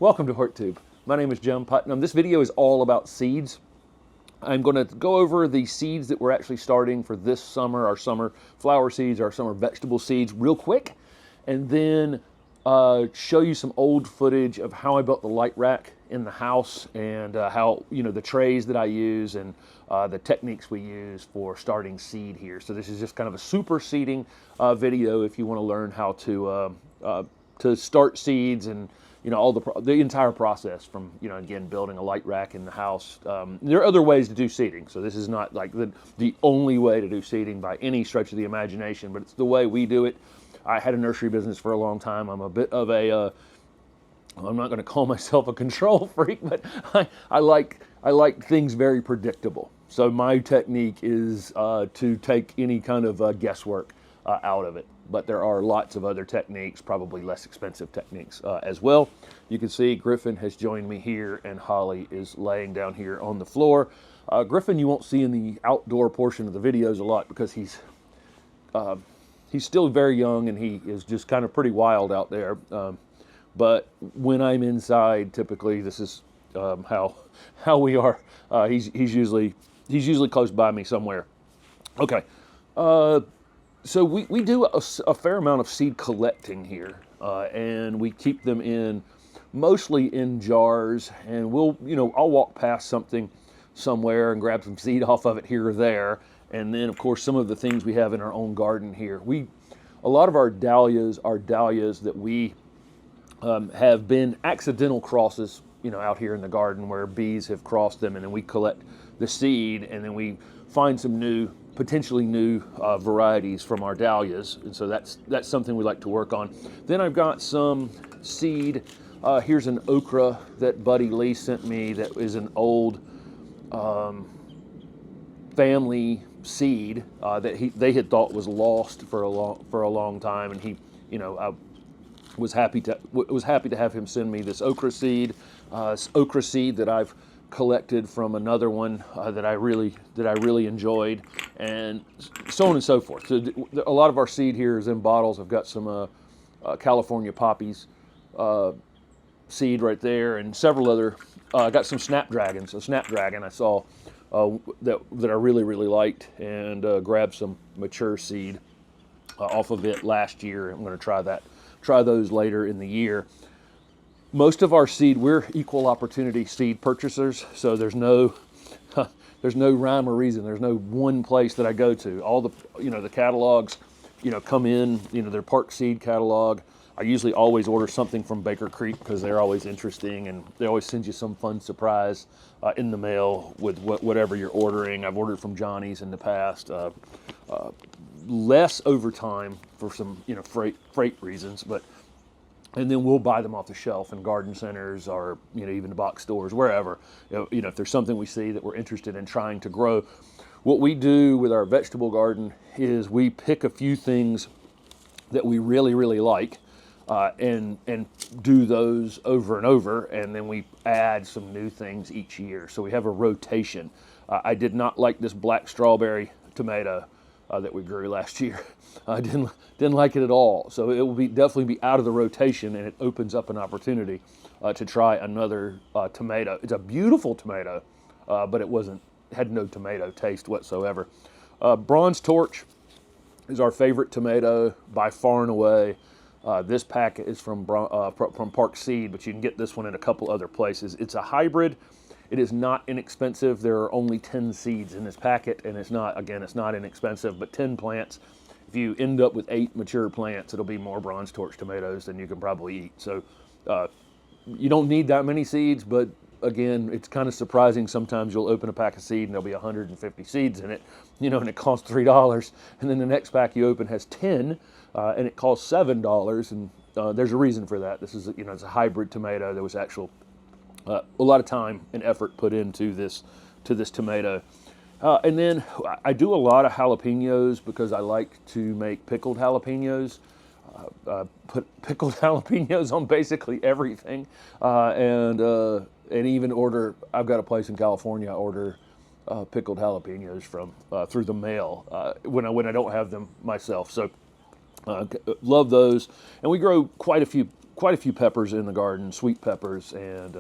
Welcome to HortTube. My name is Jim Putnam. This video is all about seeds. I'm going to go over the seeds that we're actually starting for this summer, our summer flower seeds, our summer vegetable seeds real quick, and then show you some old footage of how I built the light rack in the house and how, the trays that I use and the techniques we use for starting seed here. So this is just kind of a super seeding video if you want to learn how to start seeds and all the entire process from, again, building a light rack in the house. There are other ways to do seeding, so this is not like the only way to do seeding by any stretch of the imagination, but it's the way we do it. I had a nursery business for a long time. I'm a bit of a, I'm not going to call myself a control freak, but I like things very predictable. So my technique is to take any kind of guesswork out of it. But there are lots of other techniques, probably less expensive techniques as well. You can see Griffin has joined me here and Holly is laying down here on the floor. Griffin you won't see in the outdoor portion of the videos a lot because he's still very young and he is just kind of pretty wild out there. But when I'm inside, typically this is how we are. He's usually close by me somewhere. Okay. So we do a fair amount of seed collecting here, and we keep them mostly in jars, and I'll walk past something somewhere and grab some seed off of it here or there, and then of course some of the things we have in our own garden here. A lot of our dahlias are dahlias that we have been accidental crosses, out here in the garden where bees have crossed them, and then we collect the seed, and then we find some potentially new varieties from our dahlias, and so that's something we like to work on. Then I've got some seed. Here's an okra that Buddy Lee sent me that is an old family seed that they had thought was lost for a long time, and I was happy to have him send me this okra seed that I've collected from another one that I really enjoyed, and so on and so forth. So a lot of our seed here is in bottles. I've got some California poppies seed right there, and several other. I got some snapdragons. A snapdragon I saw that I really liked, and grabbed some mature seed off of it last year. I'm going to try those later in the year. Most of our seed, we're equal opportunity seed purchasers, so there's no rhyme or reason. There's no one place that I go to. All the catalogs, come in, their park seed catalog. I usually always order something from Baker Creek because they're always interesting, and they always send you some fun surprise in the mail with whatever you're ordering. I've ordered from Johnny's in the past, less over time for some freight reasons, and then we'll buy them off the shelf in garden centers or even the box stores, wherever. If there's something we see that we're interested in trying to grow. What we do with our vegetable garden is we pick a few things that we really like and do those over and over, and then we add some new things each year. So we have a rotation. I did not like this black strawberry tomato that we grew last year. I didn't like it at all. So it will definitely be out of the rotation, and it opens up an opportunity to try another tomato. It's a beautiful tomato, but it had no tomato taste whatsoever. Bronze Torch is our favorite tomato by far and away. This packet is from Park Seed, but you can get this one in a couple other places. It's a hybrid. It is not inexpensive. There are only 10 seeds in this packet, and it's not inexpensive, but 10 plants. If you end up with 8 mature plants, it'll be more Bronze Torch tomatoes than you can probably eat. So you don't need that many seeds, but again, it's kind of surprising. Sometimes you'll open a pack of seed and there'll be 150 seeds in it, and it costs $3. And then the next pack you open has 10, and it costs $7. And there's a reason for that. This is, it's a hybrid tomato. There was a lot of time and effort put into this tomato. And then I do a lot of jalapenos because I like to make pickled jalapenos. Put pickled jalapenos on basically everything, and even order. I've got a place in California. I order pickled jalapenos from through the mail when I don't have them myself. So love those, and we grow quite a quite a few peppers in the garden, sweet peppers and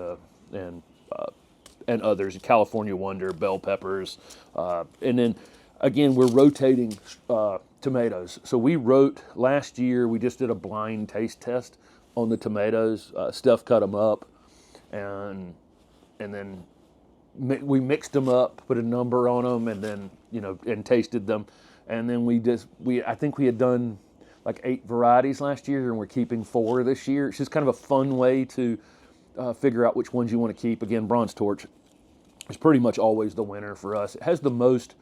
others, California Wonder, bell peppers, and then again we're rotating tomatoes. So last year we just did a blind taste test on the tomatoes. Steph cut them up, and then we mixed them up, put a number on them, and then and tasted them, and then I think we had done like 8 varieties last year, and we're keeping 4 this year. It's just kind of a fun way to figure out which ones you want to keep. Again, Bronze Torch is pretty much always the winner for us. It has the most.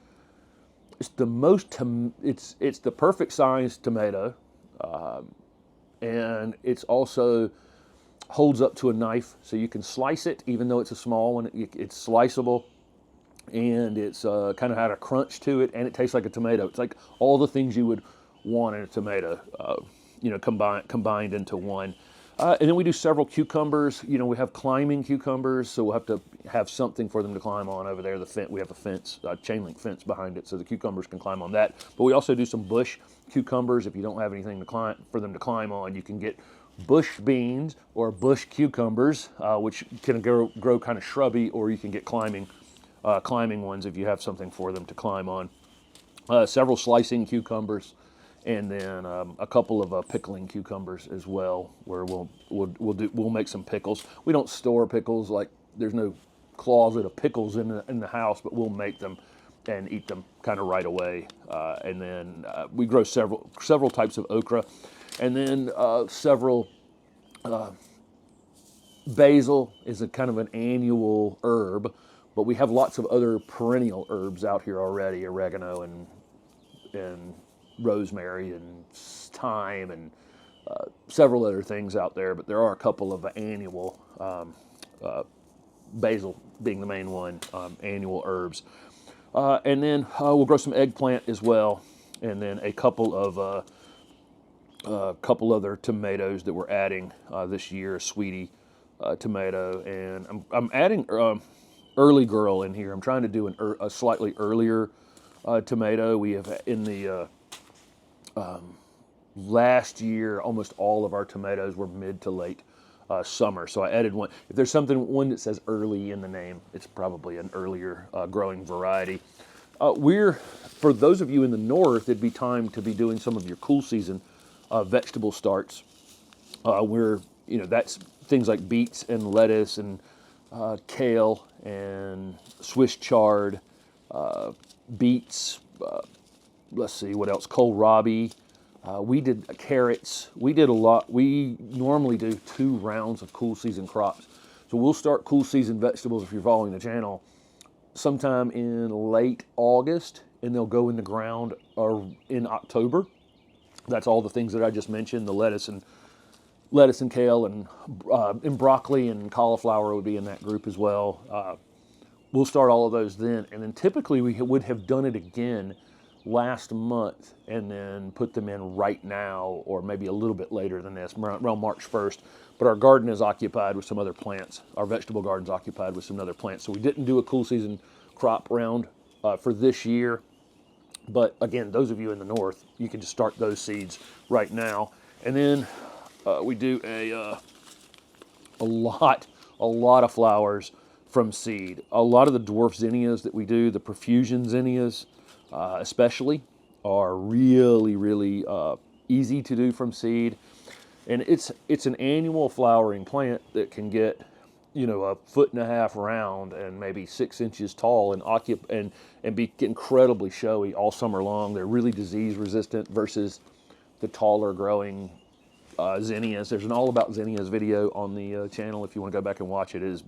It's the perfect size tomato, and it's also holds up to a knife, so you can slice it even though it's a small one. It's sliceable, and it's kind of had a crunch to it, and it tastes like a tomato. It's like all the things you would want in a tomato, combined into one. And then we do several cucumbers. We have climbing cucumbers, so we'll have to have something for them to climb on over there. We have a fence, chain link fence behind it, so the cucumbers can climb on that. But we also do some bush cucumbers. If you don't have anything for them to climb on, you can get bush beans or bush cucumbers, which can grow kind of shrubby, or you can get climbing ones if you have something for them to climb on. Several slicing cucumbers, and then a couple of pickling cucumbers as well, where we'll make some pickles. We don't store pickles, like there's no closet of pickles in the house, but we'll make them and eat them kind of right away. And then we grow several types of okra, and then several. Basil is a kind of an annual herb, but we have lots of other perennial herbs out here already: oregano and rosemary and thyme and several other things out there. But there are a couple of annual, basil being the main one, annual herbs. And then we'll grow some eggplant as well, and then a couple other tomatoes that we're adding this year, a sweetie tomato, and I'm adding early girl in here. I'm trying to do a slightly earlier tomato. We have in the last year, almost all of our tomatoes were mid to late summer, so I added one. If there's one that says early in the name, it's probably an earlier growing variety. For those of you in the north, it'd be time to be doing some of your cool season vegetable starts. That's things like beets and lettuce and kale and Swiss chard, beets. Let's see what else. Kohlrabi. We did carrots. We did a lot. We normally do 2 rounds of cool season crops. So we'll start cool season vegetables, if you're following the channel, sometime in late August, and they'll go in the ground in October. That's all the things that I just mentioned. The lettuce and kale and broccoli and cauliflower would be in that group as well. We'll start all of those then, and then typically we would have done it again last month and then put them in right now, or maybe a little bit later than this, around March 1st. But our garden is occupied with some other plants. Our vegetable garden's occupied with some other plants. So we didn't do a cool season crop round for this year. But again, those of you in the north, you can just start those seeds right now. And then we do a lot of flowers from seed. A lot of the dwarf zinnias that we do, the profusion zinnias especially, are really, really easy to do from seed. And it's an annual flowering plant that can get, 1.5 foot round and maybe 6 inches tall and be incredibly showy all summer long. They're really disease resistant versus the taller growing zinnias. There's an All About Zinnias video on the channel if you want to go back and watch it. It's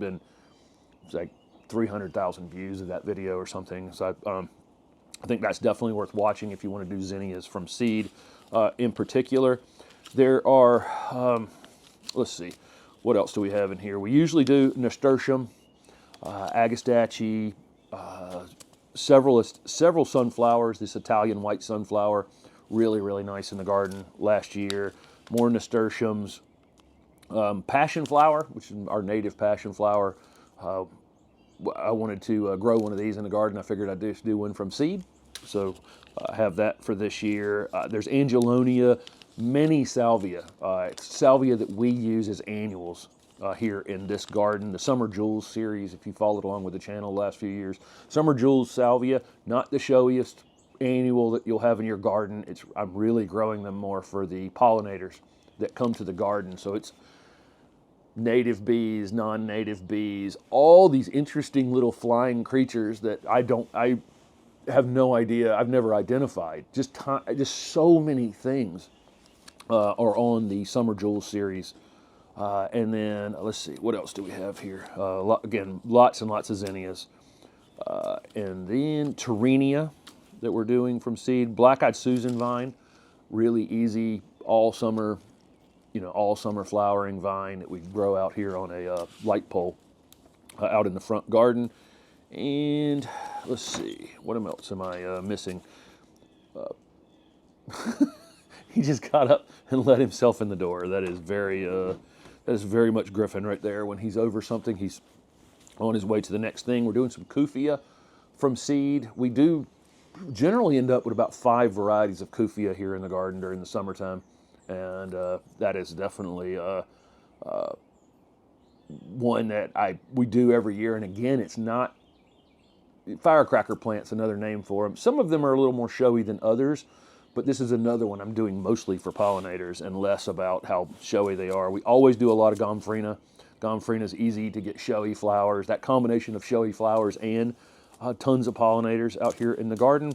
like 300,000 views of that video or something. So I think that's definitely worth watching if you want to do zinnias from seed in particular. There are, let's see, what else do we have in here? We usually do nasturtium, agastache, several sunflowers. This Italian white sunflower, really, really nice in the garden last year. More nasturtiums. Passion flower, which is our native passion flower. I wanted to grow one of these in the garden. I figured I'd just do one from seed. So I have that for this year. There's Angelonia many salvia. It's salvia that we use as annuals here in this garden. The Summer Jewels series, if you followed along with the channel the last few years. Summer Jewels salvia, not the showiest annual that you'll have in your garden. I'm really growing them more for the pollinators that come to the garden. So it's native bees, non-native bees, all these interesting little flying creatures that I have no idea, I've never identified. Just so many things are on the Summer Jewels series. And then, let's see, what else do we have here? Again, lots and lots of zinnias. And then Terenia that we're doing from seed. Black-eyed Susan vine, really easy all summer flowering vine that we grow out here on a light pole out in the front garden. And let's see, what else am I missing? He just got up and let himself in the door. That is very much Griffin right there. When he's over something, he's on his way to the next thing. We're doing some Kufia from seed. We do generally end up with about 5 varieties of Kufia here in the garden during the summertime. And that is definitely one that we do every year. And again, it's not, firecracker plants, another name for them. Some of them are a little more showy than others, but this is another one I'm doing mostly for pollinators and less about how showy they are. We always do a lot of Gomphrena. Gomphrena is easy to get showy flowers. That combination of showy flowers and tons of pollinators out here in the garden.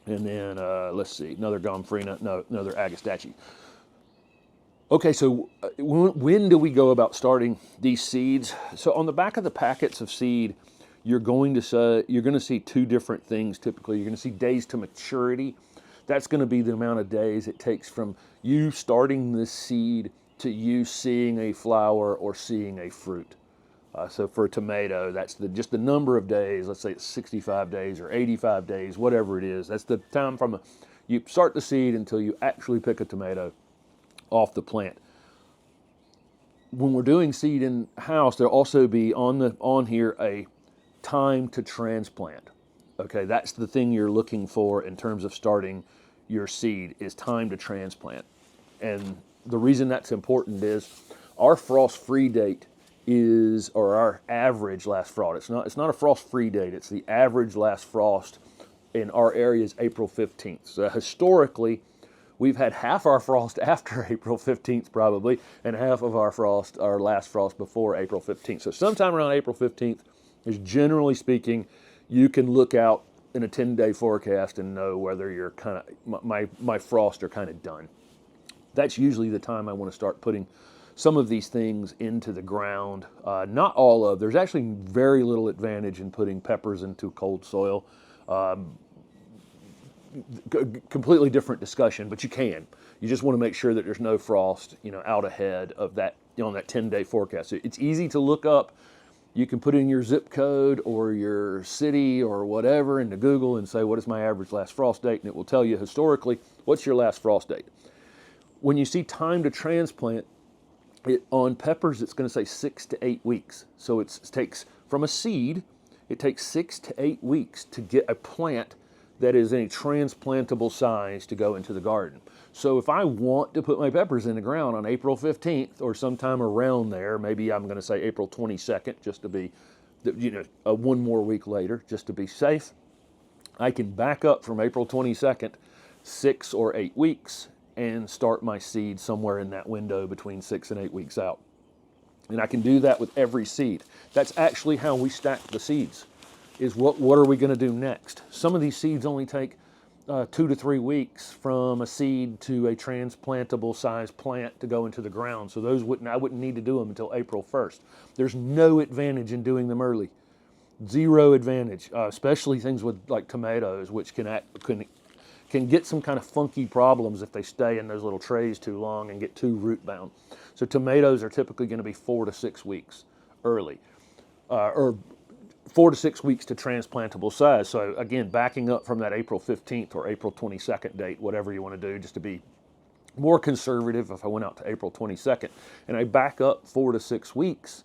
And then, let's see, another Gomphrena, no, another Agastache. Okay, so when do we go about starting these seeds? So on the back of the packets of seed, you're going to see 2 different things typically. You're going to see days to maturity. That's going to be the amount of days it takes from you starting this seed to you seeing a flower or seeing a fruit. So for a tomato, that's just the number of days. Let's say it's 65 days or 85 days, whatever it is. That's the time from you start the seed until you actually pick a tomato off the plant. When we're doing seed in house, there'll also be on here a time to transplant. Okay, that's the thing you're looking for in terms of starting your seed, is time to transplant. And the reason that's important is our frost-free date or our average last frost. It's not a frost-free date. It's the average last frost in our area is April 15th. So historically, we've had half our frost after April 15th probably, and half of our last frost before April 15th. So sometime around April 15th is, generally speaking, you can look out in a 10-day forecast and know whether you're my frosts are kind of done. That's usually the time I want to start putting some of these things into the ground. Not all of. There's actually very little advantage in putting peppers into cold soil. Completely different discussion, but you can. You just want to make sure that there's no frost, out ahead of that, on that 10-day forecast. So it's easy to look up. You can put in your zip code or your city or whatever into Google and say, what is my average last frost date? And it will tell you historically, what's your last frost date? When you see time to transplant, on peppers, it's going to say 6 to 8 weeks. So it takes, from a seed, it takes 6 to 8 weeks to get a plant that is a transplantable size to go into the garden. So if I want to put my peppers in the ground on April 15th or sometime around there, maybe I'm going to say April 22nd, just to be, one more week later, just to be safe, I can back up from April 22nd, 6 or 8 weeks, and start my seed somewhere in that window between 6 and 8 weeks out. And I can do that with every seed. That's actually how we stack the seeds, is what are we going to do next? Some of these seeds only take 2 to 3 weeks from a seed to a transplantable size plant to go into the ground. So I wouldn't need to do them until April 1st. There's no advantage in doing them early. Zero advantage, especially things with like tomatoes, which can get some kind of funky problems if they stay in those little trays too long and get too root bound. So tomatoes are typically going to be 4 to 6 weeks early, or 4 to 6 weeks to transplantable size. So again, backing up from that April 15th or April 22nd date, whatever you want to do, just to be more conservative, if I went out to April 22nd, and I back up 4 to 6 weeks,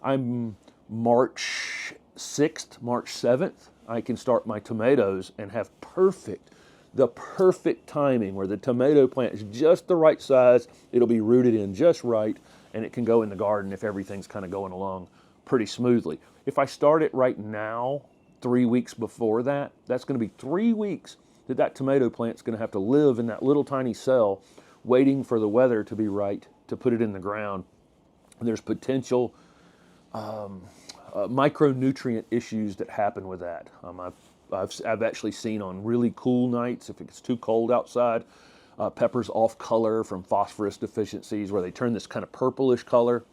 I'm March 6th, March 7th, I can start my tomatoes and have perfect the perfect timing where the tomato plant is just the right size. It'll be rooted in just right, and it can go in the garden if everything's kind of going along pretty smoothly. If I start it right now, 3 weeks before that, that's going to be 3 weeks that tomato plant's going to have to live in that little tiny cell, waiting for the weather to be right to put it in the ground. There's potential micronutrient issues that happen with that. I've actually seen on really cool nights, if it's too cold outside, peppers off color from phosphorus deficiencies, where they turn this kind of purplish color.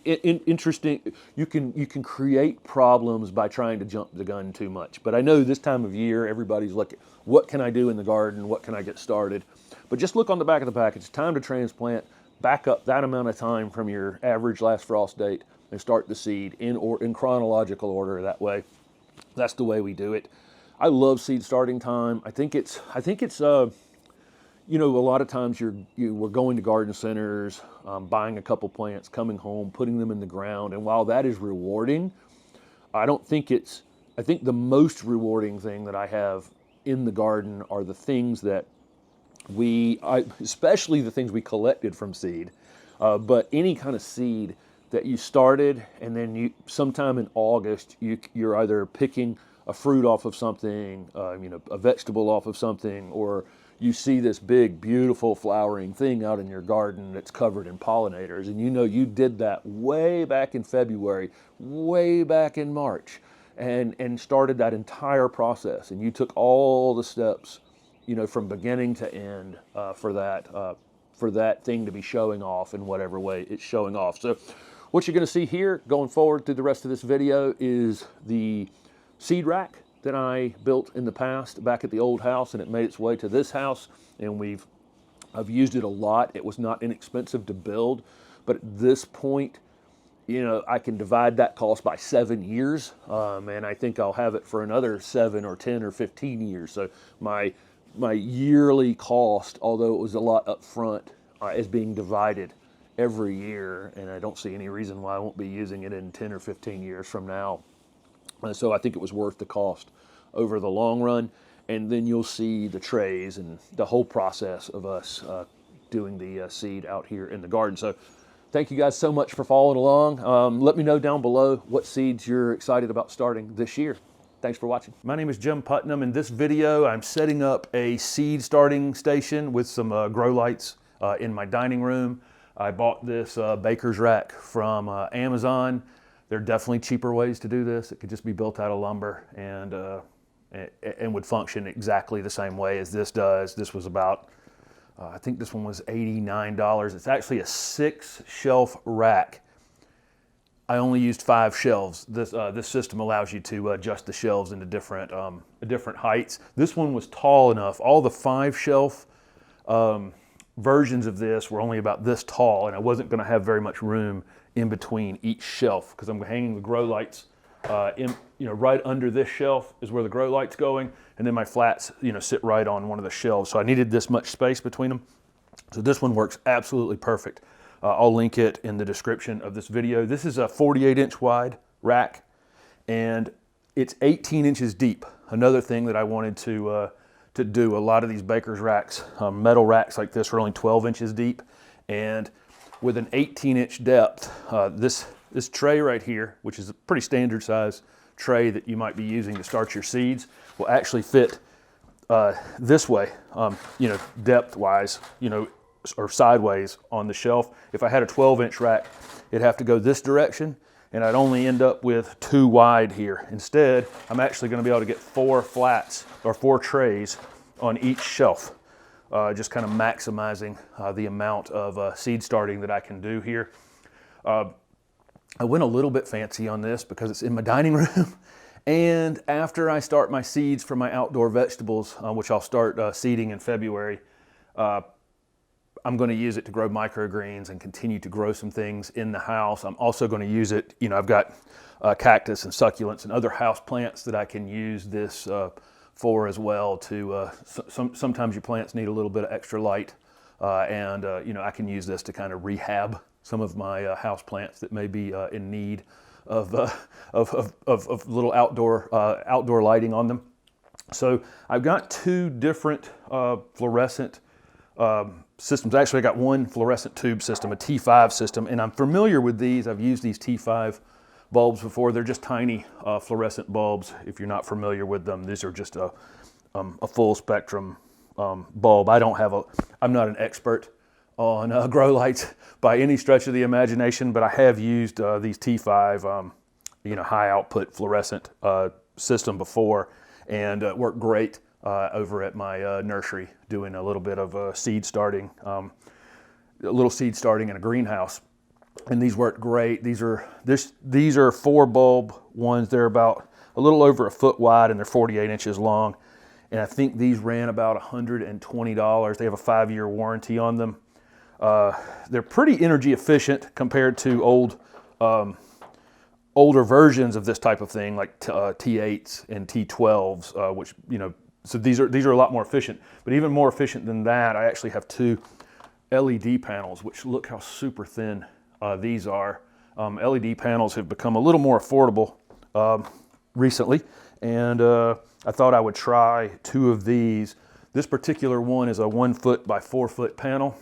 Interesting. You can create problems by trying to jump the gun too much. But I know this time of year, everybody's looking, what can I do in the garden? What can I get started? But just look on the back of the package. It's time to transplant. Back up that amount of time from your average last frost date and start the seed in chronological order. That way, that's the way we do it. I love seed starting time. I think it's you know, a lot of times we're going to garden centers, buying a couple plants, coming home, putting them in the ground, and while that is rewarding, I think the most rewarding thing that I have in the garden are the things that especially the things we collected from seed, but any kind of seed that you started, and then sometime in August, you're either picking a fruit off of something, you know, a vegetable off of something, or you see this big, beautiful flowering thing out in your garden that's covered in pollinators, and you know you did that way back in February, way back in March, and started that entire process, and you took all the steps, you know, from beginning to end for that thing to be showing off in whatever way it's showing off. So what you're going to see here going forward through the rest of this video is the seed rack that I built in the past back at the old house, and it made its way to this house, and I've used it a lot. It was not inexpensive to build, but at this point, you know, I can divide that cost by 7 years, and I think I'll have it for another 7 or 10 or 15 years. So my yearly cost, although it was a lot up front, is being divided every year, and I don't see any reason why I won't be using it in 10 or 15 years from now. So I think it was worth the cost over the long run. And then you'll see the trays and the whole process of us doing the seed out here in the garden. So thank you guys so much for following along. Let me know down below what seeds you're excited about starting this year. Thanks for watching. My name is Jim Putnam. In this video, I'm setting up a seed starting station with some grow lights in my dining room. I bought this baker's rack from Amazon. There are definitely cheaper ways to do this. It could just be built out of lumber and would function exactly the same way as this does. This was about, I think this one was $89. It's actually a 6-shelf rack. I only used 5 shelves. This system allows you to adjust the shelves into different heights. This one was tall enough. All the 5-shelf versions of this were only about this tall, and I wasn't going to have very much room in between each shelf because I'm hanging the grow lights right under this shelf is where the grow light's going, and then my flats sit right on one of the shelves, so I needed this much space between them. So this one works absolutely perfect. I'll link it in the description of this video. This is a 48-inch wide rack, and it's 18 inches deep. Another thing that I wanted to do, a lot of these baker's racks, metal racks like this, are only 12 inches deep, and with an 18-inch depth, this tray right here, which is a pretty standard size tray that you might be using to start your seeds, will actually fit this way, depth-wise, or sideways on the shelf. If I had a 12-inch rack, it'd have to go this direction, and I'd only end up with 2 wide here. Instead, I'm actually going to be able to get 4 flats or 4 trays on each shelf. Just kind of maximizing the amount of seed starting that I can do here. I went a little bit fancy on this because it's in my dining room. And after I start my seeds for my outdoor vegetables, which I'll start seeding in February, I'm going to use it to grow microgreens and continue to grow some things in the house. I'm also going to use it, I've got cactus and succulents and other house plants that I can use this for as well. Sometimes your plants need a little bit of extra light, and I can use this to kind of rehab some of my house plants that may be in need of little outdoor lighting on them. So I've got two different fluorescent systems. Actually, I got one fluorescent tube system, a T5 system, and I'm familiar with these. I've used these T5 bulbs before. They're just tiny fluorescent bulbs. If you're not familiar with them, these are just a full spectrum bulb. I'm not an expert on grow lights by any stretch of the imagination, but I have used these T5, high output fluorescent system before, and worked great over at my nursery, doing a little bit of seed starting, in a greenhouse. And these worked great. These are 4 bulb ones. They're about a little over a foot wide, and they're 48 inches long. And I think these ran about $120. They have a 5-year warranty on them. They're pretty energy efficient compared to older versions of this type of thing, like T8s and T12s, which, so these are a lot more efficient. But even more efficient than that, I actually have 2 LED panels, which look how super thin these are. LED panels have become a little more affordable recently, and I thought I would try 2 of these. This particular one is a 1 foot by 4 foot panel,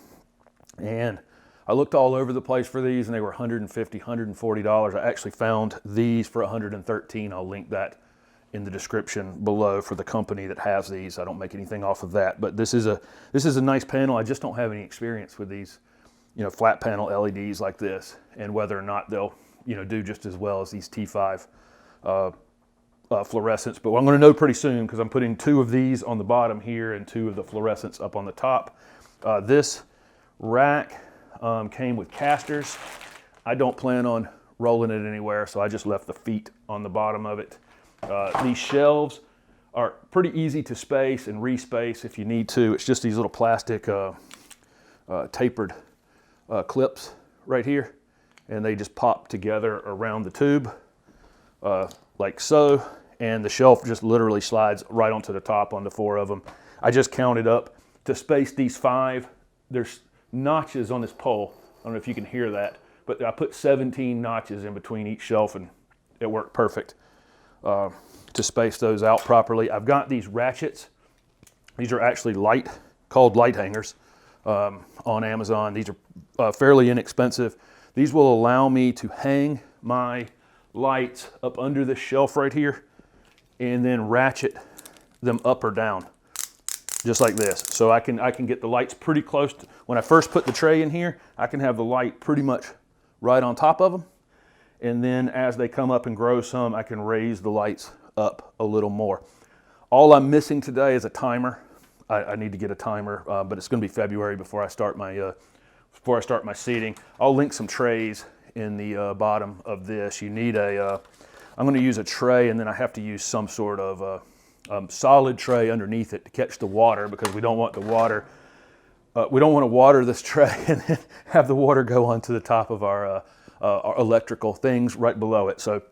and I looked all over the place for these, and they were $150, $140. I actually found these for $113. I'll link that in the description below for the company that has these. I don't make anything off of that, but this is a nice panel. I just don't have any experience with these, flat panel LEDs like this, and whether or not they'll, do just as well as these T5 fluorescents. But I'm going to know pretty soon, because I'm putting 2 of these on the bottom here and 2 of the fluorescents up on the top. This rack came with casters. I don't plan on rolling it anywhere, so I just left the feet on the bottom of it. These shelves are pretty easy to space and respace if you need to. It's just these little plastic tapered clips right here, and they just pop together around the tube like so, and the shelf just literally slides right onto the top on the 4 of them. I just counted up to space these 5. There's notches on this pole. I don't know if you can hear that, but I put 17 notches in between each shelf, and it worked perfect to space those out properly. I've got these ratchets. These are actually called light hangers on Amazon. These are fairly inexpensive. These will allow me to hang my lights up under this shelf right here, and then ratchet them up or down, just like this. So I can get the lights pretty close to, when I first put the tray in here, I can have the light pretty much right on top of them. And then as they come up and grow some, I can raise the lights up a little more. All I'm missing today is a timer. I need to get a timer, but it's going to be February before I start my seeding. I'll link some trays in the bottom of this. You need I'm going to use a tray, and then I have to use some sort of solid tray underneath it to catch the water, because we don't want the water. We don't want to water this tray and then have the water go onto the top of our electrical things right below it. So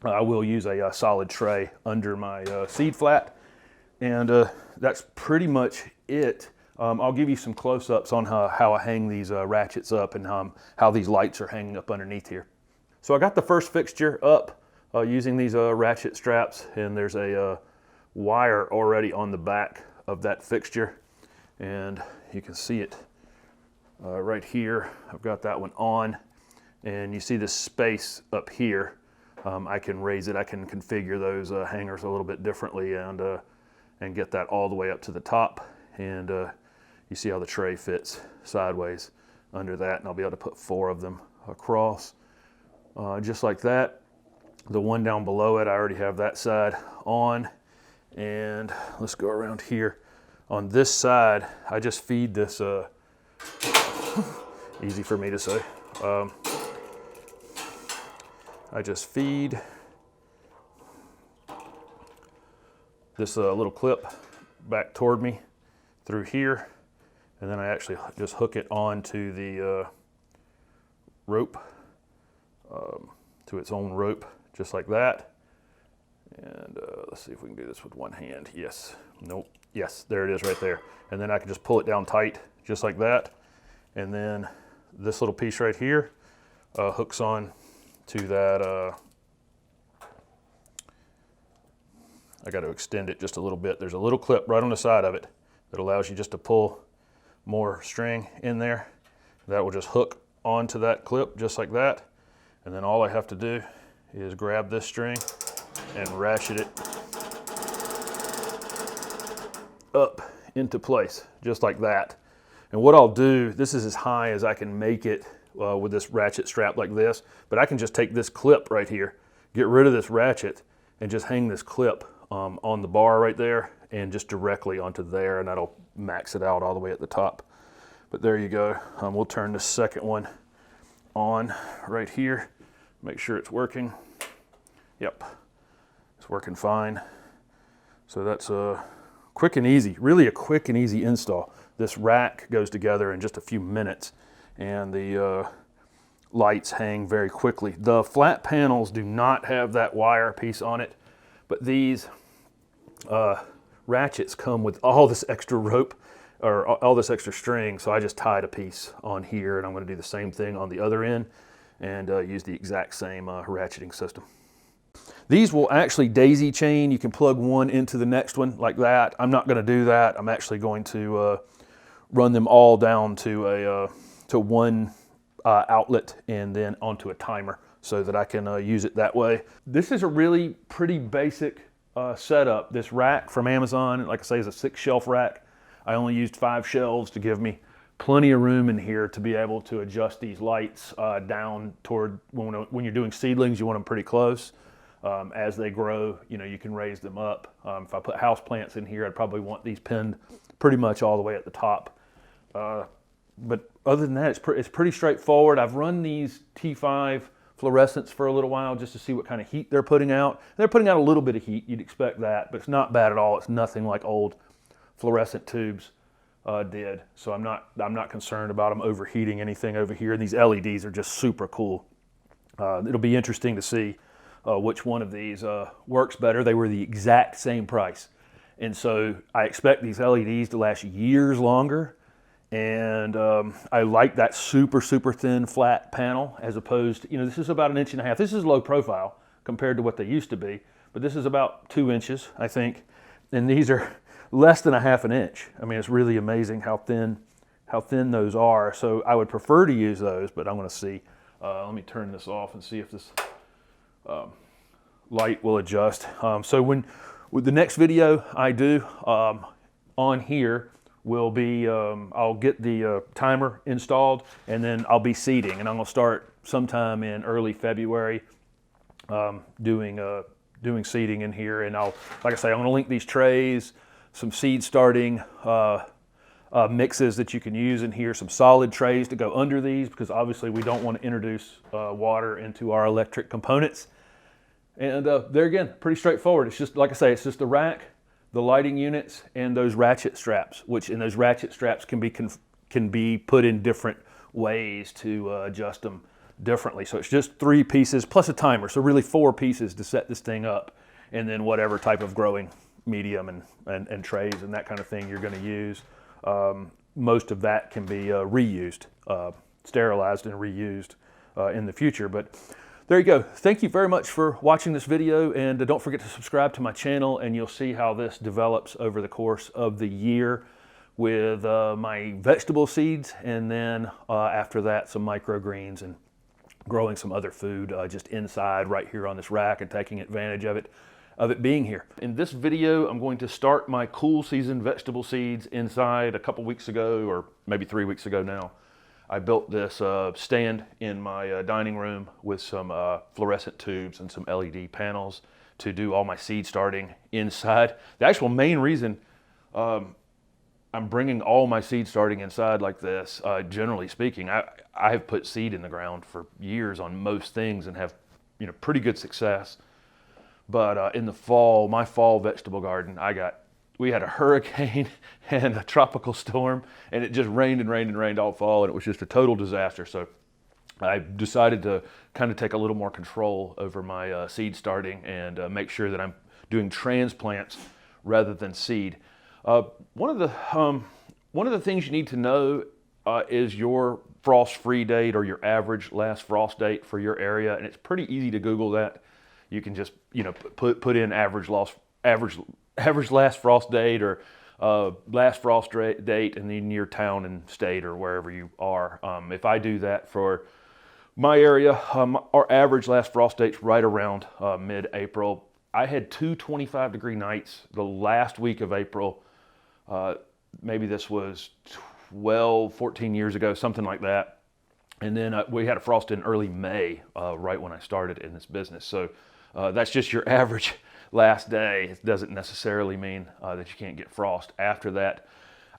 I will use a solid tray under my seed flat, and that's pretty much it. I'll give you some close-ups on how I hang these ratchets up, and how these lights are hanging up underneath here. So I got the first fixture up using these ratchet straps, and there's a wire already on the back of that fixture, and you can see it right here. I've got that one on, and you see this space up here. I can raise it. I can configure those hangers a little bit differently, and get that all the way up to the top, and you see how the tray fits sideways under that, and I'll be able to put 4 of them across just like that. The one down below it, I already have that side on, and let's go around here. On this side, I just feed this, easy for me to say, I just feed this little clip back toward me through here, and then I actually just hook it onto the rope, to its own rope, just like that. And let's see if we can do this with one hand. Yes, nope, yes, there it is right there. And then I can just pull it down tight, just like that. And then this little piece right here hooks on to that, I got to extend it just a little bit. There's a little clip right on the side of it that allows you just to pull more string in there. That will just hook onto that clip just like that. And then all I have to do is grab this string and ratchet it up into place, just like that. And what I'll do, this is as high as I can make it with this ratchet strap like this, but I can just take this clip right here, get rid of this ratchet, and just hang this clip on the bar right there and just directly onto there, and that'll max it out all the way at the top. But there you go. We'll turn this second one on right here, make sure it's working. Yep, it's working fine. So that's quick and easy, really a quick and easy install. This rack goes together in just a few minutes, and the lights hang very quickly. The flat panels do not have that wire piece on it, but these ratchets come with all this extra rope, or all this extra string, so I just tied a piece on here, and I'm going to do the same thing on the other end and use the exact same ratcheting system. These will actually daisy chain. You can plug one into the next one like that. I'm not going to do that. I'm actually going to run them all down to one outlet and then onto a timer so that I can use it that way. This is a really pretty basic setup. This rack from Amazon, like I say, is a 6-shelf rack. I only used 5 shelves to give me plenty of room in here to be able to adjust these lights down toward, when you're doing seedlings, you want them pretty close. As they grow, you can raise them up. If I put house plants in here, I'd probably want these pinned pretty much all the way at the top. But other than that, it's pretty straightforward. I've run these T5 fluorescents for a little while just to see what kind of heat they're putting out. They're putting out a little bit of heat. You'd expect that, but it's not bad at all. It's nothing like old fluorescent tubes did. So I'm not concerned about them overheating anything over here. And these LEDs are just super cool. It'll be interesting to see which one of these works better. They were the exact same price. And so I expect these LEDs to last years longer. And I like that super, super thin flat panel as opposed to, this is about 1.5 inches. This is low profile compared to what they used to be, but this is about 2 inches, I think. And these are less than 1/2 inch. I mean, it's really amazing how thin those are. So I would prefer to use those, but I'm going to see. Let me turn this off and see if this light will adjust. So with the next video I do on here will be, I'll get the timer installed, and then I'll be seeding, and I'm going to start sometime in early February doing seeding in here. And like I say, I'm going to link these trays, some seed starting mixes that you can use in here, some solid trays to go under these, because obviously we don't want to introduce water into our electric components. And there again, pretty straightforward. It's just, like I say, it's just the rack, the lighting units, and those ratchet straps, those ratchet straps can be put in different ways to adjust them differently. So it's just 3 pieces plus a timer. So really 4 pieces to set this thing up, and then whatever type of growing medium and trays and that kind of thing you're going to use. Most of that can be reused, sterilized and reused in the future. But there you go. Thank you very much for watching this video, and don't forget to subscribe to my channel, and you'll see how this develops over the course of the year with my vegetable seeds, and then after that some microgreens and growing some other food just inside right here on this rack and taking advantage of it being here. In this video, I'm going to start my cool season vegetable seeds inside. A couple weeks ago, or maybe 3 weeks ago now, I built this stand in my dining room with some fluorescent tubes and some LED panels to do all my seed starting inside. The actual main reason I'm bringing all my seed starting inside like this, generally speaking, I have put seed in the ground for years on most things and have pretty good success. But in the fall, my fall vegetable garden, we had a hurricane and a tropical storm, and it just rained and rained and rained all fall, and it was just a total disaster. So I decided to kind of take a little more control over my seed starting and make sure that I'm doing transplants rather than seed. One of the things you need to know is your frost-free date, or your average last frost date for your area, and it's pretty easy to Google that. You can just put in average average last frost date or last frost date in your town and state or wherever you are. If I do that for my area, our average last frost date's right around mid-April. I had 2 25-degree nights the last week of April. Maybe this was 12, 14 years ago, something like that. And then we had a frost in early May, right when I started in this business. So that's just your average last day. It doesn't necessarily mean that you can't get frost after that.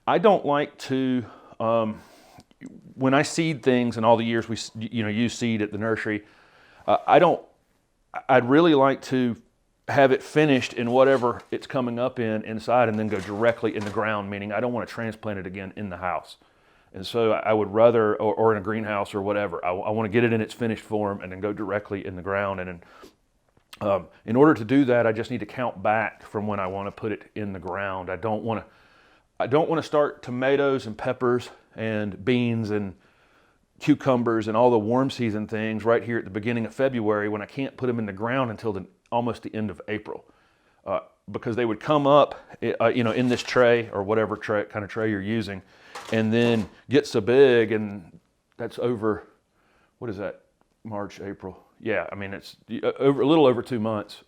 I don't like to, when I seed things, and all the years we use seed at the nursery, I'd really like to have it finished in whatever it's coming up inside and then go directly in the ground, meaning I don't want to transplant it again in the house. And so I would rather, or in a greenhouse or whatever, I want to get it in its finished form and then go directly in the ground. And then, in order to do that, I just need to count back from when I want to put it in the ground. I don't want to start tomatoes and peppers and beans and cucumbers and all the warm season things right here at the beginning of February when I can't put them in the ground until almost the end of April, because they would come up, in this tray or whatever kind of tray you're using, and then get so big, and that's over, what is that, March, April? Yeah, I mean, it's a little over 2 months.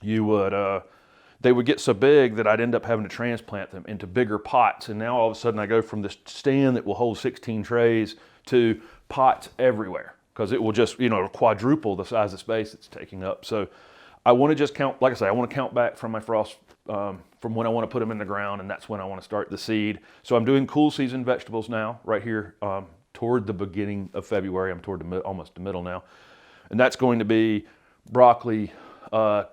They would get so big that I'd end up having to transplant them into bigger pots, and now all of a sudden I go from this stand that will hold 16 trays to pots everywhere, because it will just, quadruple the size of space it's taking up. So I want to just count, like I say, I want to count back from my frost, from when I want to put them in the ground, and that's when I want to start the seed. So I'm doing cool season vegetables now, right here, toward the beginning of February. I'm toward almost the middle now. And that's going to be broccoli,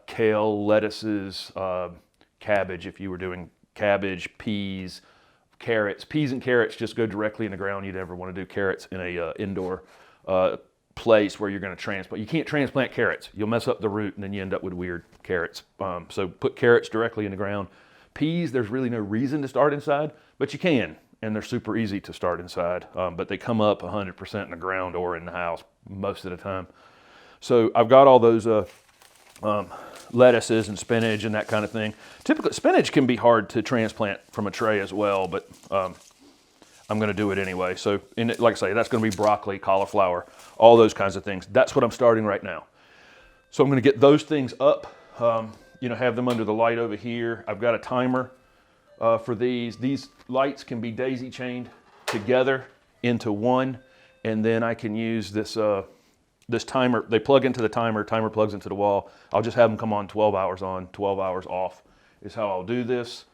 kale, lettuces, cabbage, if you were doing cabbage, peas, carrots. Peas and carrots just go directly in the ground. You'd never want to do carrots in a indoor place where you're going to transplant. You can't transplant carrots. You'll mess up the root, and then you end up with weird carrots. So put carrots directly in the ground. Peas, there's really no reason to start inside, but you can, and they're super easy to start inside. But they come up 100% in the ground or in the house most of the time. So I've got all those lettuces and spinach and that kind of thing. Typically, spinach can be hard to transplant from a tray as well, but I'm going to do it anyway. So, like I say, that's going to be broccoli, cauliflower, all those kinds of things. That's what I'm starting right now. So I'm going to get those things up, have them under the light over here. I've got a timer for these. These lights can be daisy chained together into one, and then I can use this timer. They plug into the timer plugs into the wall. I'll just have them come on 12 hours on, 12 hours off is how I'll do this.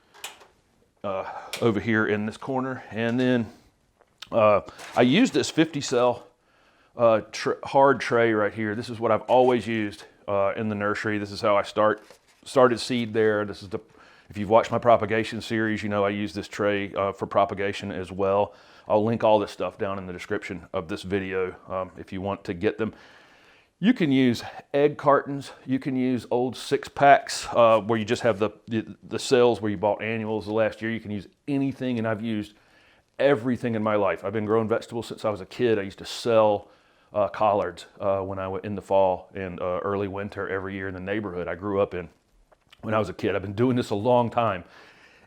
Over here in this corner. And then I use this 50 cell hard tray right here. This is what I've always used in the nursery. This is how I started seed there. This is if you've watched my propagation series, I use this tray for propagation as well. I'll link all this stuff down in the description of this video if you want to get them. You can use egg cartons. You can use old 6-packs where you just have the cells where you bought annuals the last year. You can use anything, and I've used everything in my life. I've been growing vegetables since I was a kid. I used to sell collards when I went in the fall and early winter every year in the neighborhood I grew up in when I was a kid. I've been doing this a long time,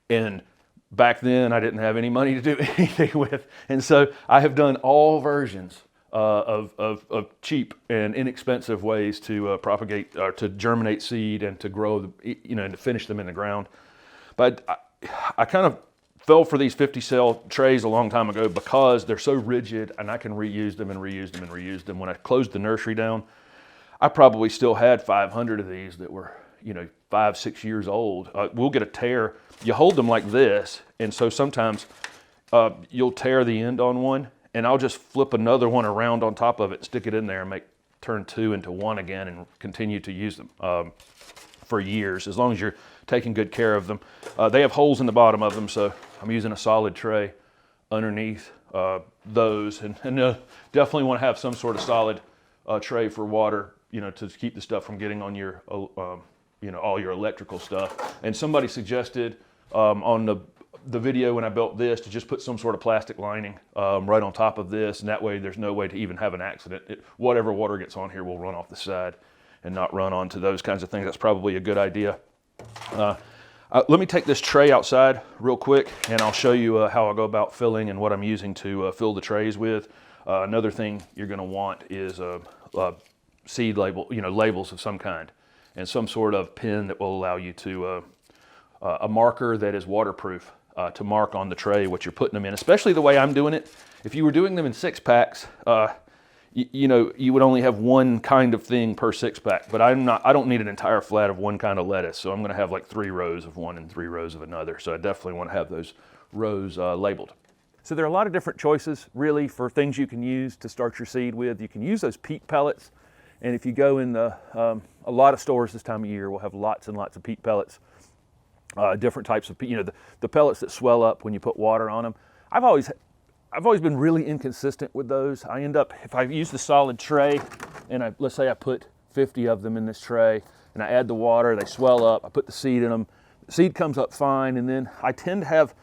and back then I didn't have any money to do anything with, and so I have done all versions of cheap and inexpensive ways to propagate or to germinate seed and to grow, and to finish them in the ground. But I kind of fell for these 50 cell trays a long time ago because they're so rigid, and I can reuse them and reuse them and reuse them. When I closed the nursery down, I probably still had 500 of these that were 5-6 years old. We'll get a tear. You hold them like this, and so sometimes you'll tear the end on one, and I'll just flip another one around on top of it, stick it in there, and turn 2 into 1 again, and continue to use them for years, as long as you're taking good care of them. They have holes in the bottom of them, so I'm using a solid tray underneath those, and definitely want to have some sort of solid tray for water, to keep the stuff from getting on your, all your electrical stuff. And somebody suggested on the video when I built this to just put some sort of plastic lining right on top of this, and that way there's no way to even have an accident. Whatever water gets on here will run off the side and not run onto those kinds of things. That's probably a good idea. Let me take this tray outside real quick, and I'll show you how I go about filling and what I'm using to fill the trays with. Another thing you're going to want is seed label, labels of some kind, and some sort of pen that will allow you to a marker that is waterproof to mark on the tray what you're putting them in. Especially the way I'm doing it. If you were doing them in 6-packs, you would only have one kind of thing per 6-pack, but I don't need an entire flat of one kind of lettuce, so I'm going to have like 3 rows of one and 3 rows of another. So I definitely want to have those rows labeled. So there are a lot of different choices really for things you can use to start your seed with. You can use those peat pellets, and if you go in a lot of stores this time of year will have lots and lots of peat pellets, different types of peat, the pellets that swell up when you put water on them. I've always been really inconsistent with those. I end up, if I use the solid tray, and let's say I put 50 of them in this tray, and I add the water, they swell up, I put the seed in them, the seed comes up fine, and then I tend to have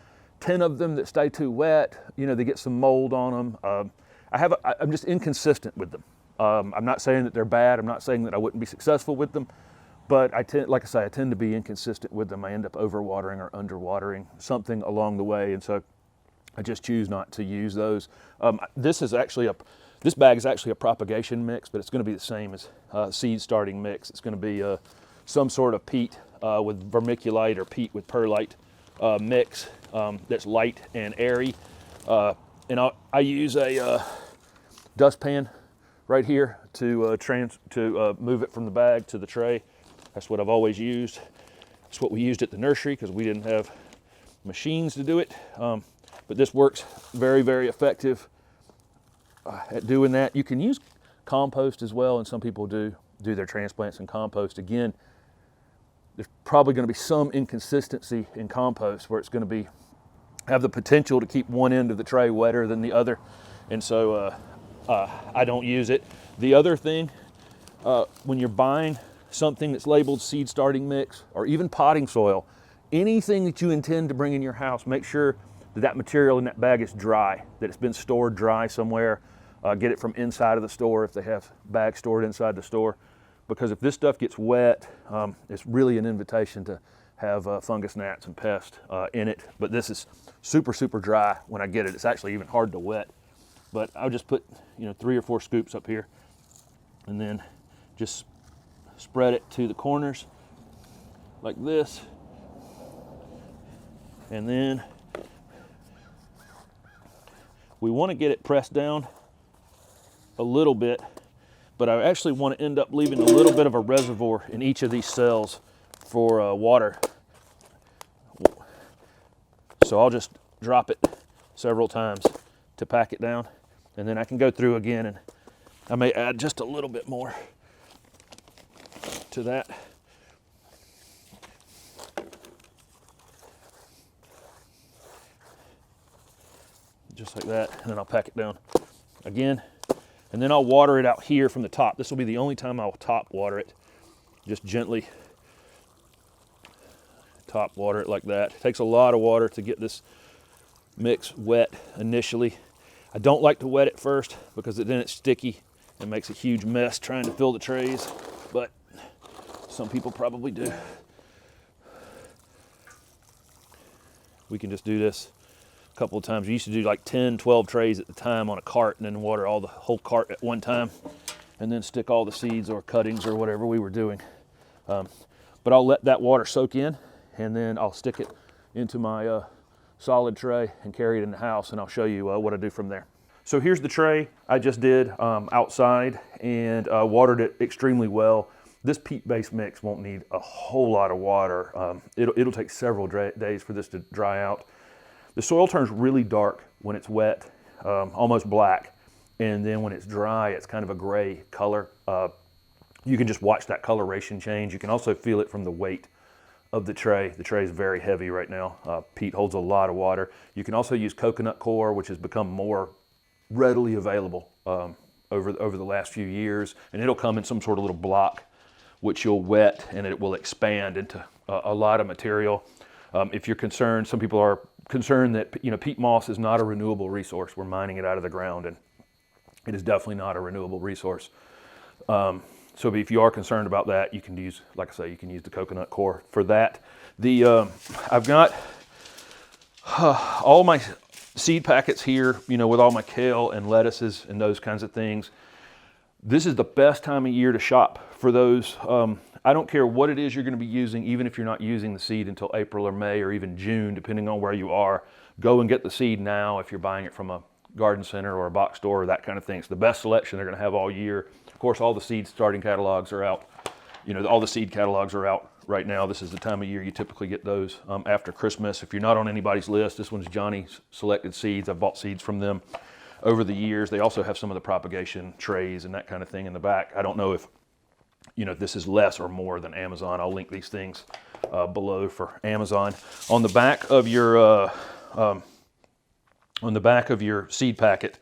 10 of them that stay too wet, they get some mold on them. I'm just inconsistent with them. I'm not saying that they're bad, I'm not saying that I wouldn't be successful with them, but I tend to be inconsistent with them. I end up overwatering or underwatering something along the way, and so I just choose not to use those. This bag is actually a propagation mix, but it's going to be the same as seed starting mix. It's going to be some sort of peat with vermiculite or peat with perlite mix that's light and airy. And I use a dustpan right here to move it from the bag to the tray. That's what I've always used. It's what we used at the nursery because we didn't have machines to do it. But this works very, very effective at doing that. You can use compost as well, and some people do their transplants in compost. Again, there's probably going to be some inconsistency in compost where it's going to have the potential to keep one end of the tray wetter than the other, and so I don't use it. The other thing, when you're buying something that's labeled seed starting mix or even potting soil, anything that you intend to bring in your house, make sure that material in that bag is dry, that it's been stored dry somewhere. Get it from inside of the store if they have bags stored inside the store. Because if this stuff gets wet, it's really an invitation to have fungus, gnats, and pests in it. But this is super, super dry when I get it. It's actually even hard to wet. But I'll just put 3 or 4 scoops up here and then just spread it to the corners like this. And then we want to get it pressed down a little bit, but I actually want to end up leaving a little bit of a reservoir in each of these cells for water. So I'll just drop it several times to pack it down, and then I can go through again and I may add just a little bit more to that. Just like that, and then I'll pack it down again, and then I'll water it out here from the top. This will be the only time I'll top water it. Just gently top water it like that. It takes a lot of water to get this mix wet initially. I don't like to wet it first because then it's sticky and makes a huge mess trying to fill the trays, but some people probably do. We can just do this a couple of times. We used to do like 10, 12 trays at the time on a cart and then water the whole cart at one time and then stick all the seeds or cuttings or whatever we were doing. But I'll let that water soak in, and then I'll stick it into my solid tray and carry it in the house, and I'll show you what I do from there. So here's the tray I just did outside and watered it extremely well. This peat-based mix won't need a whole lot of water. It'll take several days for this to dry out. The soil turns really dark when it's wet, almost black, and then when it's dry, it's kind of a gray color. You can just watch that coloration change. You can also feel it from the weight of the tray. The tray is very heavy right now. Peat holds a lot of water. You can also use coconut coir, which has become more readily available over the last few years, and it'll come in some sort of little block, which you'll wet, and it will expand into a lot of material. If you're concerned, some people are concerned that peat moss is not a renewable resource. We're mining it out of the ground, and it is definitely not a renewable resource. So if you are concerned about that, you can use, like I say, you can use the coconut core for that. I've got all my seed packets here, you know, with all my kale and lettuces and those kinds of things. This is the best time of year to shop for those. I don't care what it is you're going to be using, even if you're not using the seed until April or May or even June, depending on where you are. Go and get the seed now if you're buying it from a garden center or a box store or that kind of thing. It's the best selection they're going to have all year. Of course, all the seed starting catalogs are out. You know, all the seed catalogs are out right now. This is the time of year you typically get those after Christmas. If you're not on anybody's list, this one's Johnny's Selected Seeds. I've bought seeds from them over the years. They also have some of the propagation trays and that kind of thing in the back. I don't know if, you know, this is less or more than Amazon. I'll link these things below for Amazon. On the back of your seed packet,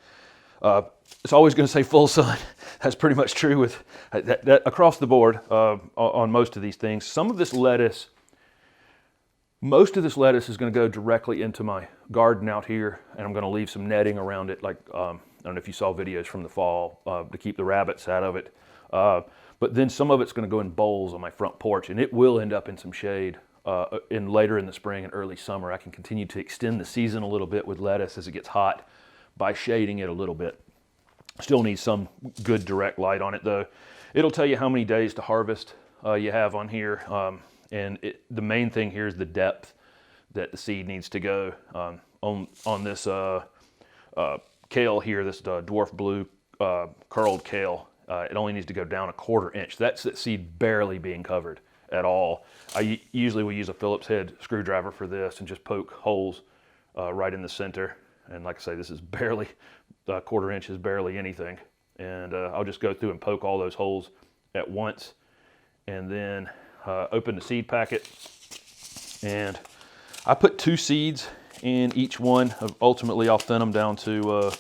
it's always going to say full sun. That's pretty much true with that across the board on most of these things. Most of this lettuce is going to go directly into my garden out here, and I'm going to leave some netting around it. Like I don't know if you saw videos from the fall to keep the rabbits out of it. But then some of it's going to go in bowls on my front porch, and it will end up in some shade later in the spring and early summer. I can continue to extend the season a little bit with lettuce as it gets hot by shading it a little bit. Still needs some good direct light on it though. It'll tell you how many days to harvest you have on here, and the main thing here is the depth that the seed needs to go. On this kale here, this dwarf blue curled kale, it only needs to go down 1/4 inch. That's the seed barely being covered at all. I usually will use a Phillips head screwdriver for this and just poke holes right in the center. And like I say, this is barely, 1/4 inch is barely anything. And I'll just go through and poke all those holes at once, and then open the seed packet. And I put 2 seeds in each one. Ultimately, I'll thin them down to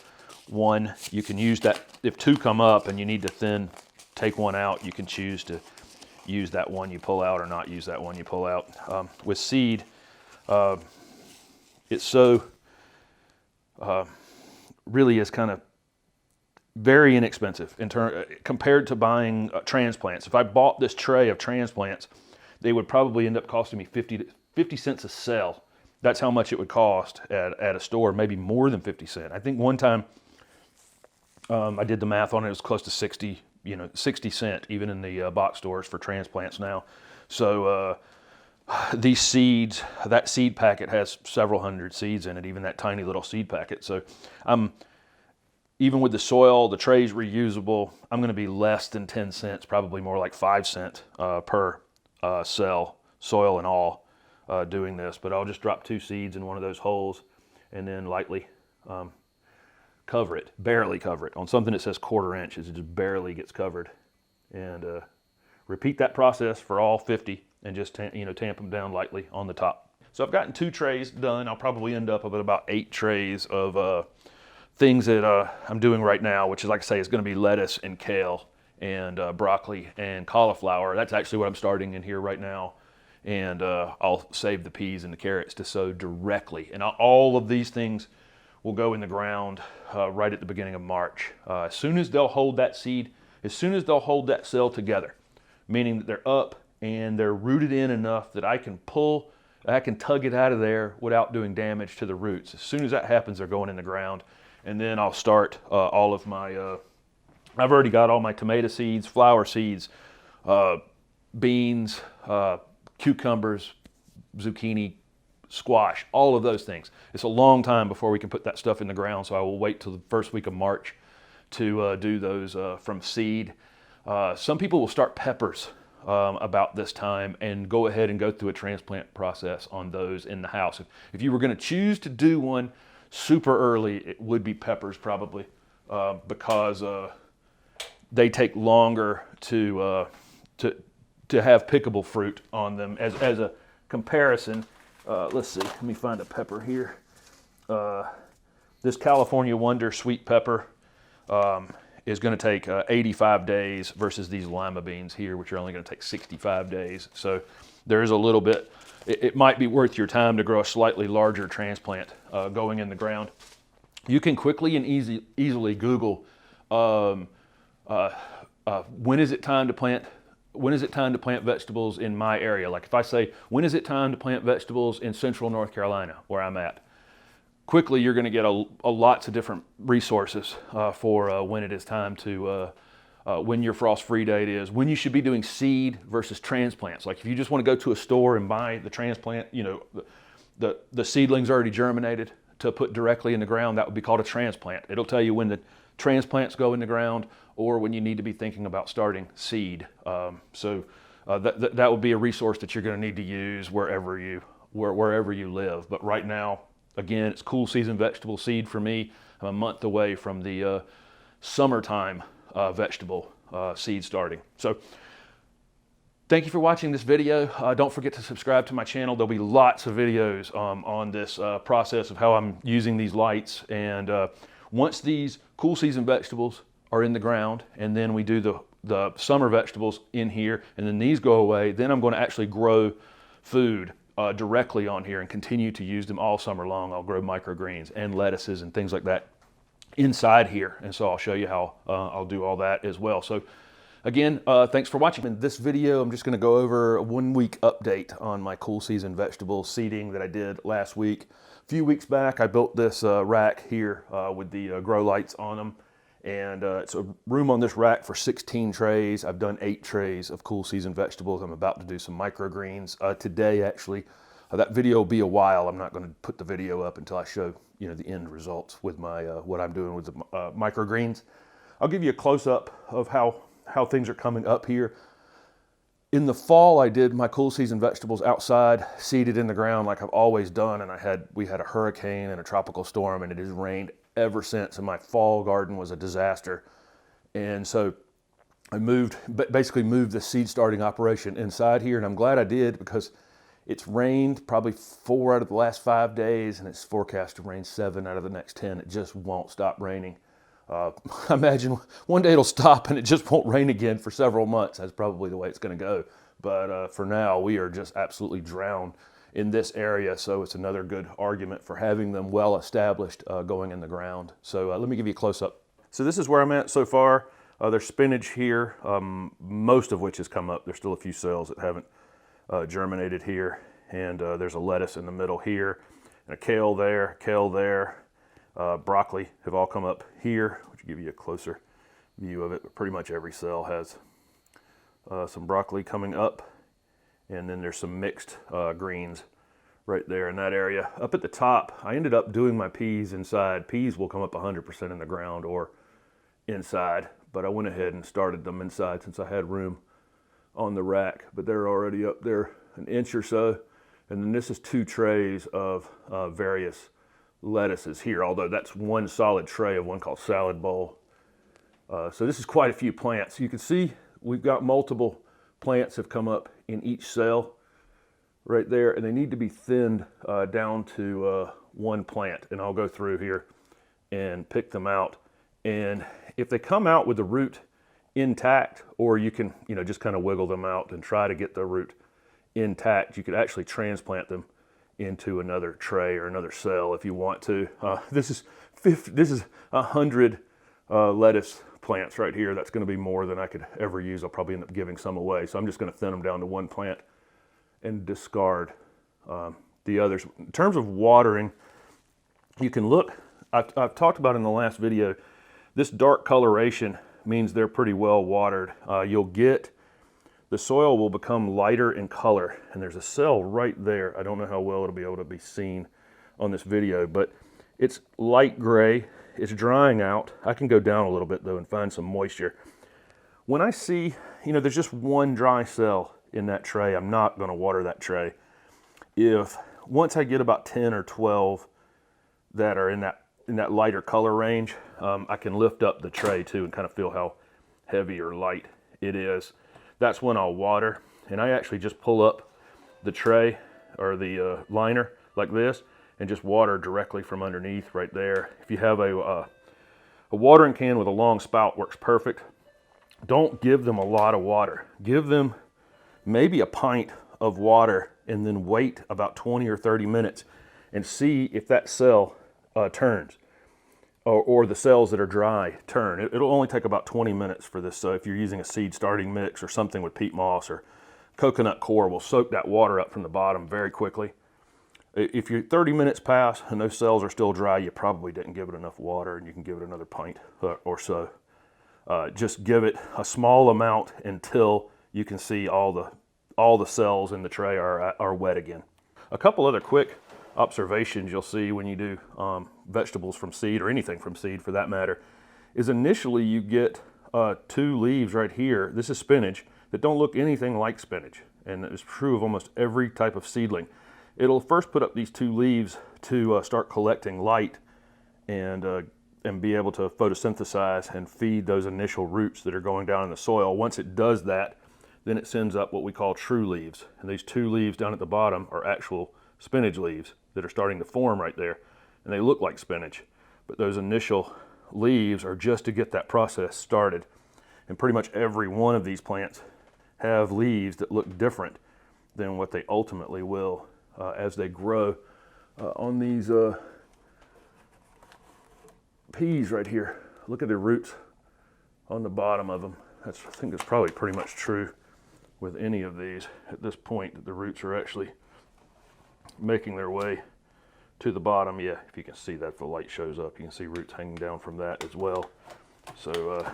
1. You can use that, if 2 come up and you need to take 1 out, you can choose to use that one you pull out or not use that one you pull out. With seed, it's so, really is kind of very inexpensive compared to buying transplants. If I bought this tray of transplants, they would probably end up costing me 50 cents a cell. That's how much it would cost at a store, maybe more than 50 cents. I think one time I did the math on it, it was close to 60 cents, even in the box stores for transplants now. So these seeds, that seed packet has several hundred seeds in it, even that tiny little seed packet. So even with the soil, the tray's reusable, I'm going to be less than 10 cents, probably more like 5 cents per cell, soil and all, doing this. But I'll just drop 2 seeds in one of those holes and then lightly cover it, barely cover it. On something that says 1/4 inch, it just barely gets covered. And repeat that process for all 50 and just tamp them down lightly on the top. So I've gotten 2 trays done. I'll probably end up with about 8 trays of things that I'm doing right now, which is, like I say, is going to be lettuce and kale and broccoli and cauliflower. That's actually what I'm starting in here right now. And I'll save the peas and the carrots to sow directly. And all of these things will go in the ground right at the beginning of March. As soon as they'll hold that seed, as soon as they'll hold that cell together, meaning that they're up and they're rooted in enough that I can tug it out of there without doing damage to the roots. As soon as that happens, they're going in the ground. And then I'll start all of my, I've already got all my tomato seeds, flower seeds, beans, cucumbers, zucchini, squash, all of those things. It's a long time before we can put that stuff in the ground, so I will wait till the first week of March to do those from seed. Some people will start peppers about this time and go ahead and go through a transplant process on those in the house. If you were going to choose to do one super early, it would be peppers probably, because they take longer to have pickable fruit on them. As a comparison, let's see, let me find a pepper here. This California Wonder sweet pepper is going to take 85 days versus these lima beans here, which are only going to take 65 days. So there is a little bit, it might be worth your time to grow a slightly larger transplant going in the ground. You can quickly and easily Google when is it time to plant? When is it time to plant vegetables in my area? Like if I say, when is it time to plant vegetables in central North Carolina, where I'm at? Quickly, you're going to get a lots of different resources for when it is time to, when your frost-free date is, when you should be doing seed versus transplants. Like if you just want to go to a store and buy the transplant, you know, the seedlings already germinated to put directly in the ground, that would be called a transplant. It'll tell you when the transplants go in the ground or when you need to be thinking about starting seed. That would be a resource that you're going to need to use wherever you live. But right now, again, it's cool season vegetable seed for me. I'm a month away from the summertime vegetable seed starting. So thank you for watching this video. Don't forget to subscribe to my channel. There'll be lots of videos on this process of how I'm using these lights. And once these cool season vegetables are in the ground, and then we do the summer vegetables in here, and then these go away, then I'm going to actually grow food directly on here and continue to use them all summer long. I'll grow microgreens and lettuces and things like that inside here. And so I'll show you how I'll do all that as well. So again, thanks for watching. In this video, I'm just going to go over a 1 week update on my cool season vegetable seeding that I did last week. A few weeks back, I built this rack here with the grow lights on them. And it's a room on this rack for 16 trays. I've done 8 trays of cool season vegetables. I'm about to do some microgreens today, actually. That video will be a while. I'm not going to put the video up until I show, you know, the end results with my what I'm doing with the microgreens. I'll give you a close-up of how things are coming up here. In the fall, I did my cool season vegetables outside, seeded in the ground like I've always done. And we had a hurricane and a tropical storm, and it has rained ever since, and my fall garden was a disaster. And so I basically moved the seed starting operation inside here, and I'm glad I did, because it's rained probably 4 out of the last 5 days, and it's forecast to rain 7 out of the next 10. It just won't stop raining. I imagine one day it'll stop and it just won't rain again for several months. That's probably the way it's going to go. But for now, we are just absolutely drowned in this area, so it's another good argument for having them well established going in the ground. So let me give you a close-up. So this is where I'm at so far. There's spinach here, most of which has come up. There's still a few cells that haven't germinated here, and there's a lettuce in the middle here, and a kale there, broccoli have all come up here, which will give you a closer view of it. But pretty much every cell has some broccoli coming up. And then there's some mixed greens right there in that area. Up at the top, I ended up doing my peas inside. Peas will come up 100% in the ground or inside, but I went ahead and started them inside since I had room on the rack. But they're already up there an inch or so. And then this is 2 trays of various lettuces here, although that's one solid tray of one called salad bowl. So this is quite a few plants. You can see we've got multiple plants have come up in each cell right there, and they need to be thinned down to 1 plant. And I'll go through here and pick them out. And if they come out with the root intact, or you can, you know, just kind of wiggle them out and try to get the root intact, you could actually transplant them into another tray or another cell if you want to. This is 100 lettuce plants right here. That's going to be more than I could ever use. I'll probably end up giving some away. So I'm just going to thin them down to 1 plant and discard the others. In terms of watering, you can look, I've talked about in the last video, this dark coloration means they're pretty well watered. The soil will become lighter in color, and there's a cell right there. I don't know how well it'll be able to be seen on this video, but it's light gray. It's drying out. I can go down a little bit though and find some moisture. When I see, you know, there's just 1 dry cell in that tray, I'm not going to water that tray. Once I get about 10 or 12 that are in that lighter color range, I can lift up the tray too and kind of feel how heavy or light it is. That's when I'll water, and I actually just pull up the tray or the liner like this and just water directly from underneath right there. If you have a watering can with a long spout, works perfect. Don't give them a lot of water. Give them maybe a pint of water and then wait about 20 or 30 minutes and see if that cell turns. or the cells that are dry turn. It'll only take about 20 minutes for this. So if you're using a seed starting mix or something with peat moss or coconut coir, will soak that water up from the bottom very quickly. If you're 30 minutes pass and those cells are still dry, you probably didn't give it enough water, and you can give it another pint or so. Just give it a small amount until you can see all the cells in the tray are wet again. A couple other quick observations you'll see when you do vegetables from seed, or anything from seed for that matter, is initially you get 2 leaves right here. This is spinach that don't look anything like spinach, and it's true of almost every type of seedling. It'll first put up these 2 leaves to start collecting light and be able to photosynthesize and feed those initial roots that are going down in the soil. Once it does that, then it sends up what we call true leaves, and these 2 leaves down at the bottom are actual spinach leaves that are starting to form right there, and they look like spinach, but those initial leaves are just to get that process started. And pretty much every one of these plants have leaves that look different than what they ultimately will as they grow. On these peas right here, look at the roots on the bottom of them. I think it's probably pretty much true with any of these at this point, that the roots are actually making their way to the bottom. Yeah, if you can see that, if the light shows up, you can see roots hanging down from that as well. So it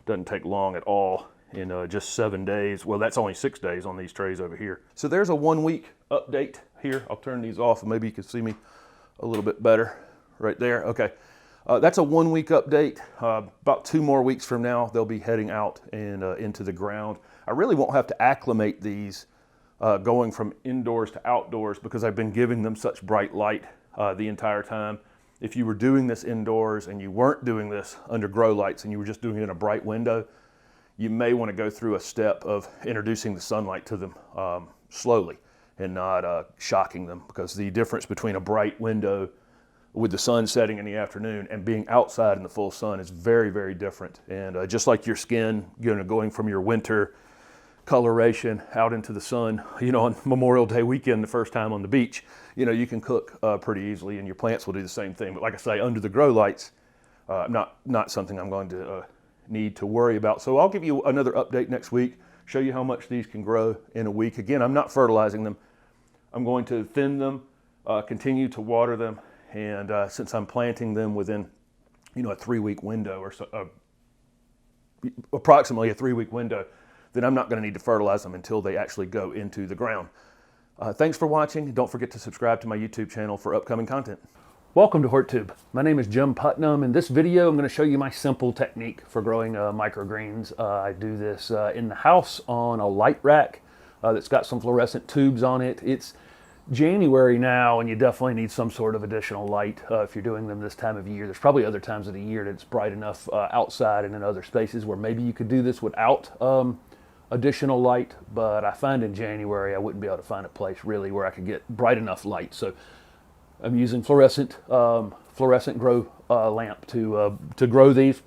doesn't take long at all. In just 7 days, well, that's only 6 days on these trays over here. So there's a 1 week update here. I'll turn these off and maybe you can see me a little bit better right there. Okay, that's a 1 week update. About 2 more weeks from now, they'll be heading out and into the ground. I really won't have to acclimate these going from indoors to outdoors, because I've been giving them such bright light the entire time. If you were doing this indoors and you weren't doing this under grow lights and you were just doing it in a bright window, you may want to go through a step of introducing the sunlight to them slowly and not shocking them, because the difference between a bright window with the sun setting in the afternoon and being outside in the full sun is very, very different. And just like your skin, going from your winter coloration out into the sun, on Memorial Day weekend, the first time on the beach, you can cook pretty easily, and your plants will do the same thing. But like I say, under the grow lights, not something I'm going to need to worry about. So I'll give you another update next week, show you how much these can grow in a week. Again, I'm not fertilizing them. I'm going to thin them, continue to water them, and since I'm planting them within, a 3-week window or so, approximately a 3-week window, then I'm not going to need to fertilize them until they actually go into the ground. Thanks for watching. Don't forget to subscribe to my YouTube channel for upcoming content. Welcome to HortTube. My name is Jim Putnam. In this video, I'm going to show you my simple technique for growing microgreens. I do this in the house on a light rack that's got some fluorescent tubes on it. It's January now, and you definitely need some sort of additional light if you're doing them this time of year. There's probably other times of the year that it's bright enough outside and in other spaces where maybe you could do this without additional light, but I find in January I wouldn't be able to find a place really where I could get bright enough light. So I'm using fluorescent grow lamp to grow these.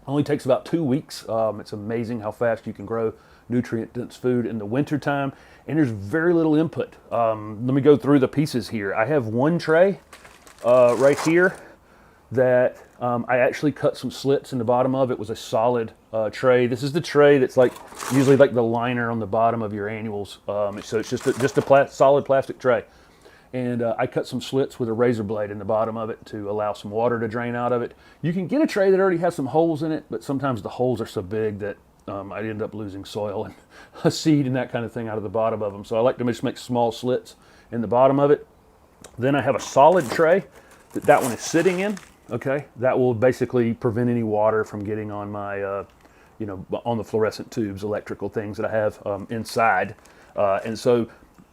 Only takes about 2 weeks. It's amazing how fast you can grow nutrient-dense food in the wintertime, and there's very little input. Let me go through the pieces here. I have one tray right here that I actually cut some slits in the bottom of. It was a solid tray. This is the tray that's usually like the liner on the bottom of your annuals. So it's just a solid plastic tray. And I cut some slits with a razor blade in the bottom of it to allow some water to drain out of it. You can get a tray that already has some holes in it, but sometimes the holes are so big that I'd end up losing soil and a seed and that kind of thing out of the bottom of them. So I like to just make small slits in the bottom of it. Then I have a solid tray that one is sitting in. Okay, that will basically prevent any water from getting on my, on the fluorescent tubes, electrical things that I have inside. And so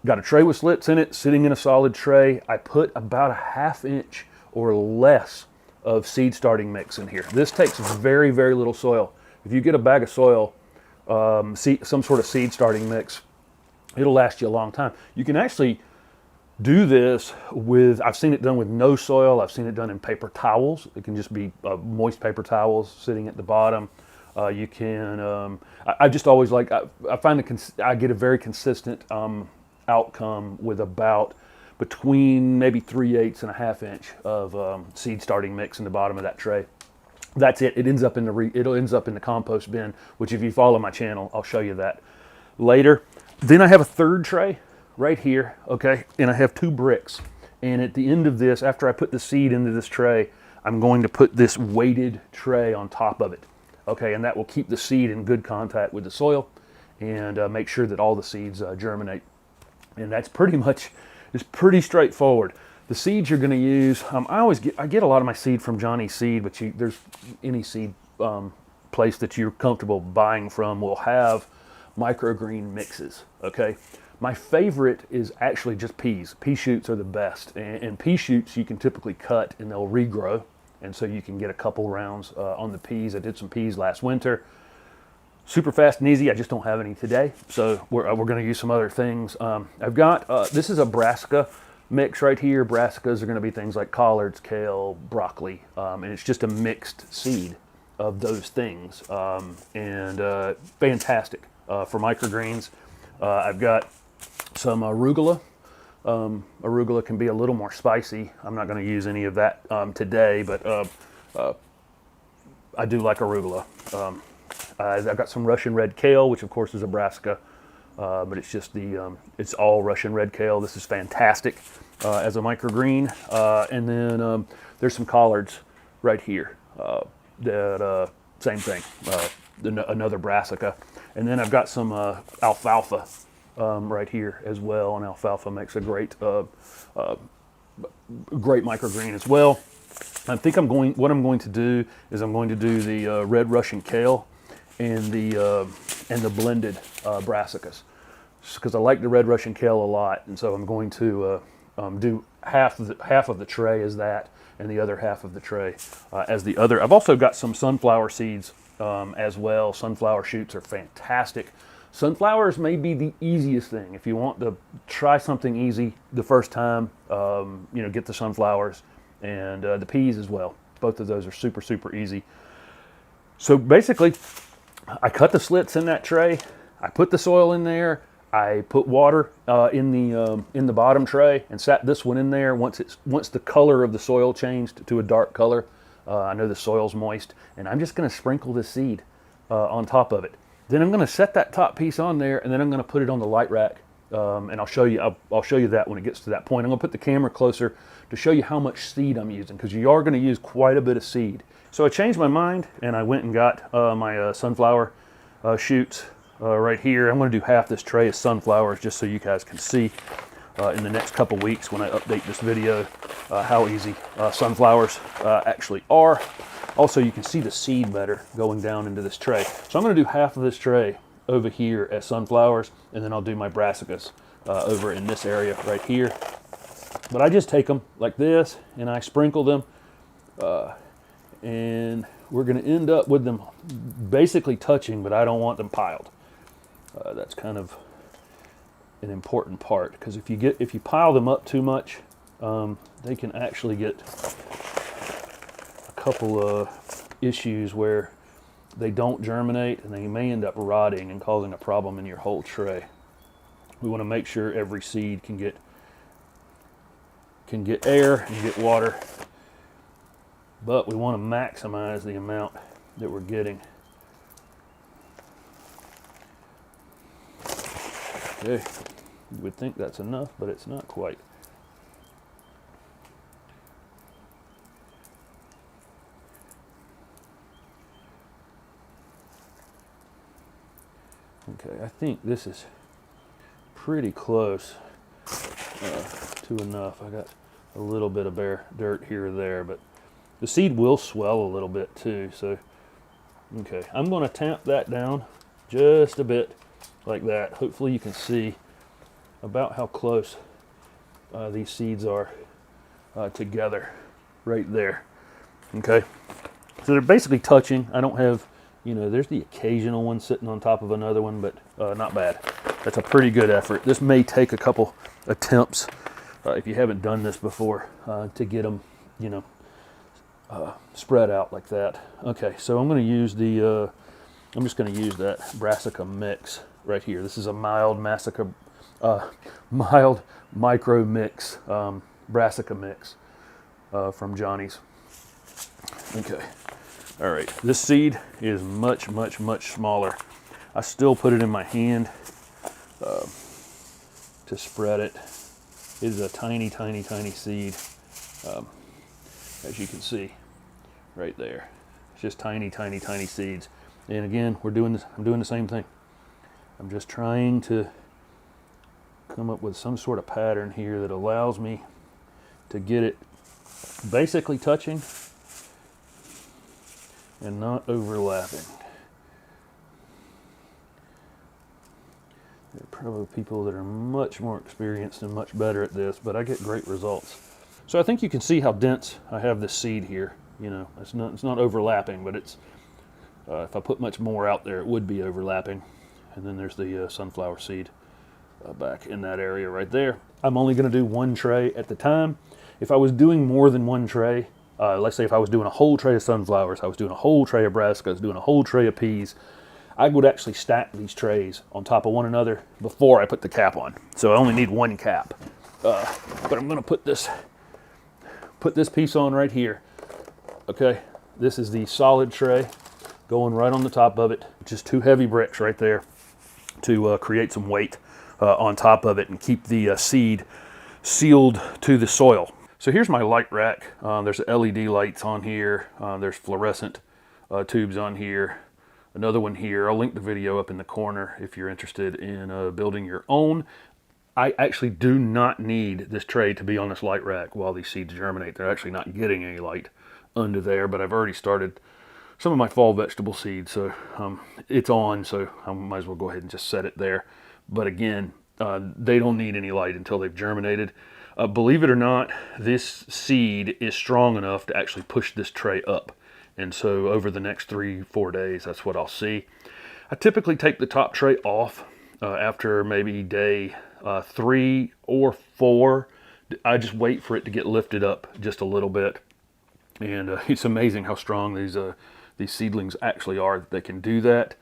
got a tray with slits in it, sitting in a solid tray. I put about a 1/2 inch or less of seed starting mix in here. This takes very, very little soil. If you get a bag of soil, some sort of seed starting mix, it'll last you a long time. You can actually do this with, I've seen it done with no soil. I've seen it done in paper towels. It can just be moist paper towels sitting at the bottom. You can, I just always I find I get a very consistent outcome with about between maybe 3/8 and a ½ inch of seed starting mix in the bottom of that tray. That's it. It ends up in the compost bin, which if you follow my channel, I'll show you that later. Then I have a third tray right here, okay, and I have 2 bricks. And at the end of this, after I put the seed into this tray, I'm going to put this weighted tray on top of it, okay, and that will keep the seed in good contact with the soil and make sure that all the seeds germinate. And that's pretty much, it's pretty straightforward. The seeds you're going to use, I get a lot of my seed from Johnny's Seed, but there's any seed place that you're comfortable buying from will have microgreen mixes, okay? My favorite is actually just peas. Pea shoots are the best, and pea shoots you can typically cut and they'll regrow, and so you can get a couple rounds on the peas. I did some peas last winter. Super fast and easy. I just don't have any today, so we're going to use some other things. I've got, this is a brassica mix right here. Brassicas are going to be things like collards, kale, broccoli, and it's just a mixed seed of those things, and fantastic for microgreens. I've got some arugula. Arugula can be a little more spicy. I'm not going to use any of that today, but I do like arugula. I've got some Russian red kale, which of course is a brassica, but it's just it's all Russian red kale. This is fantastic as a microgreen. And then there's some collards right here. Same thing, another brassica. And then I've got some alfalfa right here as well, and alfalfa makes a great microgreen as well. I think what I'm going to do is I'm going to do the red Russian kale and the blended brassicas, because I like the red Russian kale a lot, and so I'm going to do half of the tray as that, and the other half of the tray as the other. I've also got some sunflower seeds as well. Sunflower shoots are fantastic. Sunflowers may be the easiest thing if you want to try something easy the first time. Get the sunflowers and the peas as well. Both of those are super, super easy. So basically, I cut the slits in that tray. I put the soil in there. I put water in the bottom tray and sat this one in there. Once the color of the soil changed to a dark color, I know the soil's moist, and I'm just going to sprinkle the seed on top of it. Then I'm going to set that top piece on there, and then I'm going to put it on the light rack, and I'll show you that when it gets to that point. I'm going to put the camera closer to show you how much seed I'm using, because you are going to use quite a bit of seed. So I changed my mind, and I went and got my sunflower shoots right here. I'm going to do half this tray of sunflowers just so you guys can see in the next couple weeks when I update this video how easy sunflowers actually are. Also, you can see the seed better going down into this tray. So I'm going to do half of this tray over here as sunflowers, and then I'll do my brassicas over in this area right here. But I just take them like this, and I sprinkle them, and we're going to end up with them basically touching, but I don't want them piled. That's kind of an important part, because if you pile them up too much, they can actually get couple of issues where they don't germinate, and they may end up rotting and causing a problem in your whole tray. We want to make sure every seed can get air and get water, but we want to maximize the amount that we're getting. Okay, you would think that's enough, but it's not quite. Okay, I think this is pretty close to enough. I got a little bit of bare dirt here or there, but the seed will swell a little bit too. So, okay, I'm going to tamp that down just a bit like that. Hopefully you can see about how close these seeds are together right there. Okay, so they're basically touching. I don't have, there's the occasional one sitting on top of another one, but not bad. That's a pretty good effort. This may take a couple attempts if you haven't done this before to get them, spread out like that. Okay, so I'm going to use I'm just going to use that brassica mix right here. This is a mild mild micro mix, brassica mix from Johnny's. Okay, all right, this seed is much smaller. I still put it in my hand to spread it. It is a tiny seed, as you can see right there. It's just tiny seeds. And again, I'm doing the same thing. I'm just trying to come up with some sort of pattern here that allows me to get it basically touching and not overlapping. There are probably people that are much more experienced and much better at this, but I get great results. So I think you can see how dense I have this seed here. You know, it's not overlapping, but it's if I put much more out there, it would be overlapping. And then there's the sunflower seed back in that area right there. I'm only going to do one tray at the time. If I was doing more than one tray, let's say if I was doing a whole tray of sunflowers, I was doing a whole tray of brassicas, doing a whole tray of peas, I would actually stack these trays on top of one another before I put the cap on. So I only need one cap. But I'm going to put this piece on right here. Okay, this is the solid tray going right on the top of it. Just 2 heavy bricks right there to create some weight on top of it and keep the seed sealed to the soil. So here's my light rack. There's LED lights on here. There's fluorescent tubes on here. Another one here. I'll link the video up in the corner if you're interested in building your own. I actually do not need this tray to be on this light rack while these seeds germinate. They're actually not getting any light under there, but I've already started some of my fall vegetable seeds, so it's on, so I might as well go ahead and just set it there. But again, they don't need any light until they've germinated. Believe it or not, this seed is strong enough to actually push this tray up. And so over the next 3-4 days, that's what I'll see. I typically take the top tray off after maybe day 3 or 4. I just wait for it to get lifted up just a little bit. And it's amazing how strong these seedlings actually are that they can do that.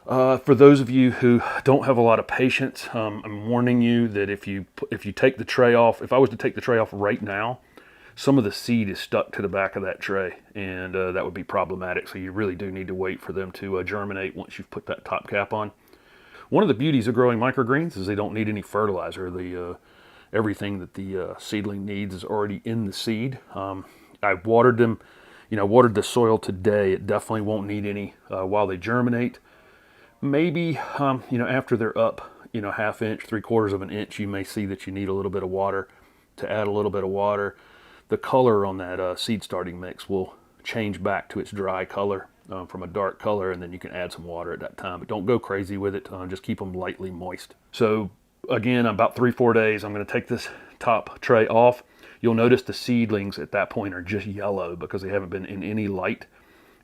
For those of you who don't have a lot of patience, I'm warning you that if you take the tray off, if I was to take the tray off right now, some of the seed is stuck to the back of that tray, and that would be problematic. So you really do need to wait for them to germinate once you've put that top cap on. One of the beauties of growing microgreens is they don't need any fertilizer. Everything that the seedling needs is already in the seed. I watered them, watered the soil today. It definitely won't need any while they germinate. Maybe, after they're up, 1/2 inch, 3/4 of an inch, you may see that you need a little bit of water. To add a little bit of water, the color on that seed starting mix will change back to its dry color from a dark color, and then you can add some water at that time. But don't go crazy with it. Just keep them lightly moist. So again, about 3-4 days, I'm going to take this top tray off. You'll notice the seedlings at that point are just yellow because they haven't been in any light.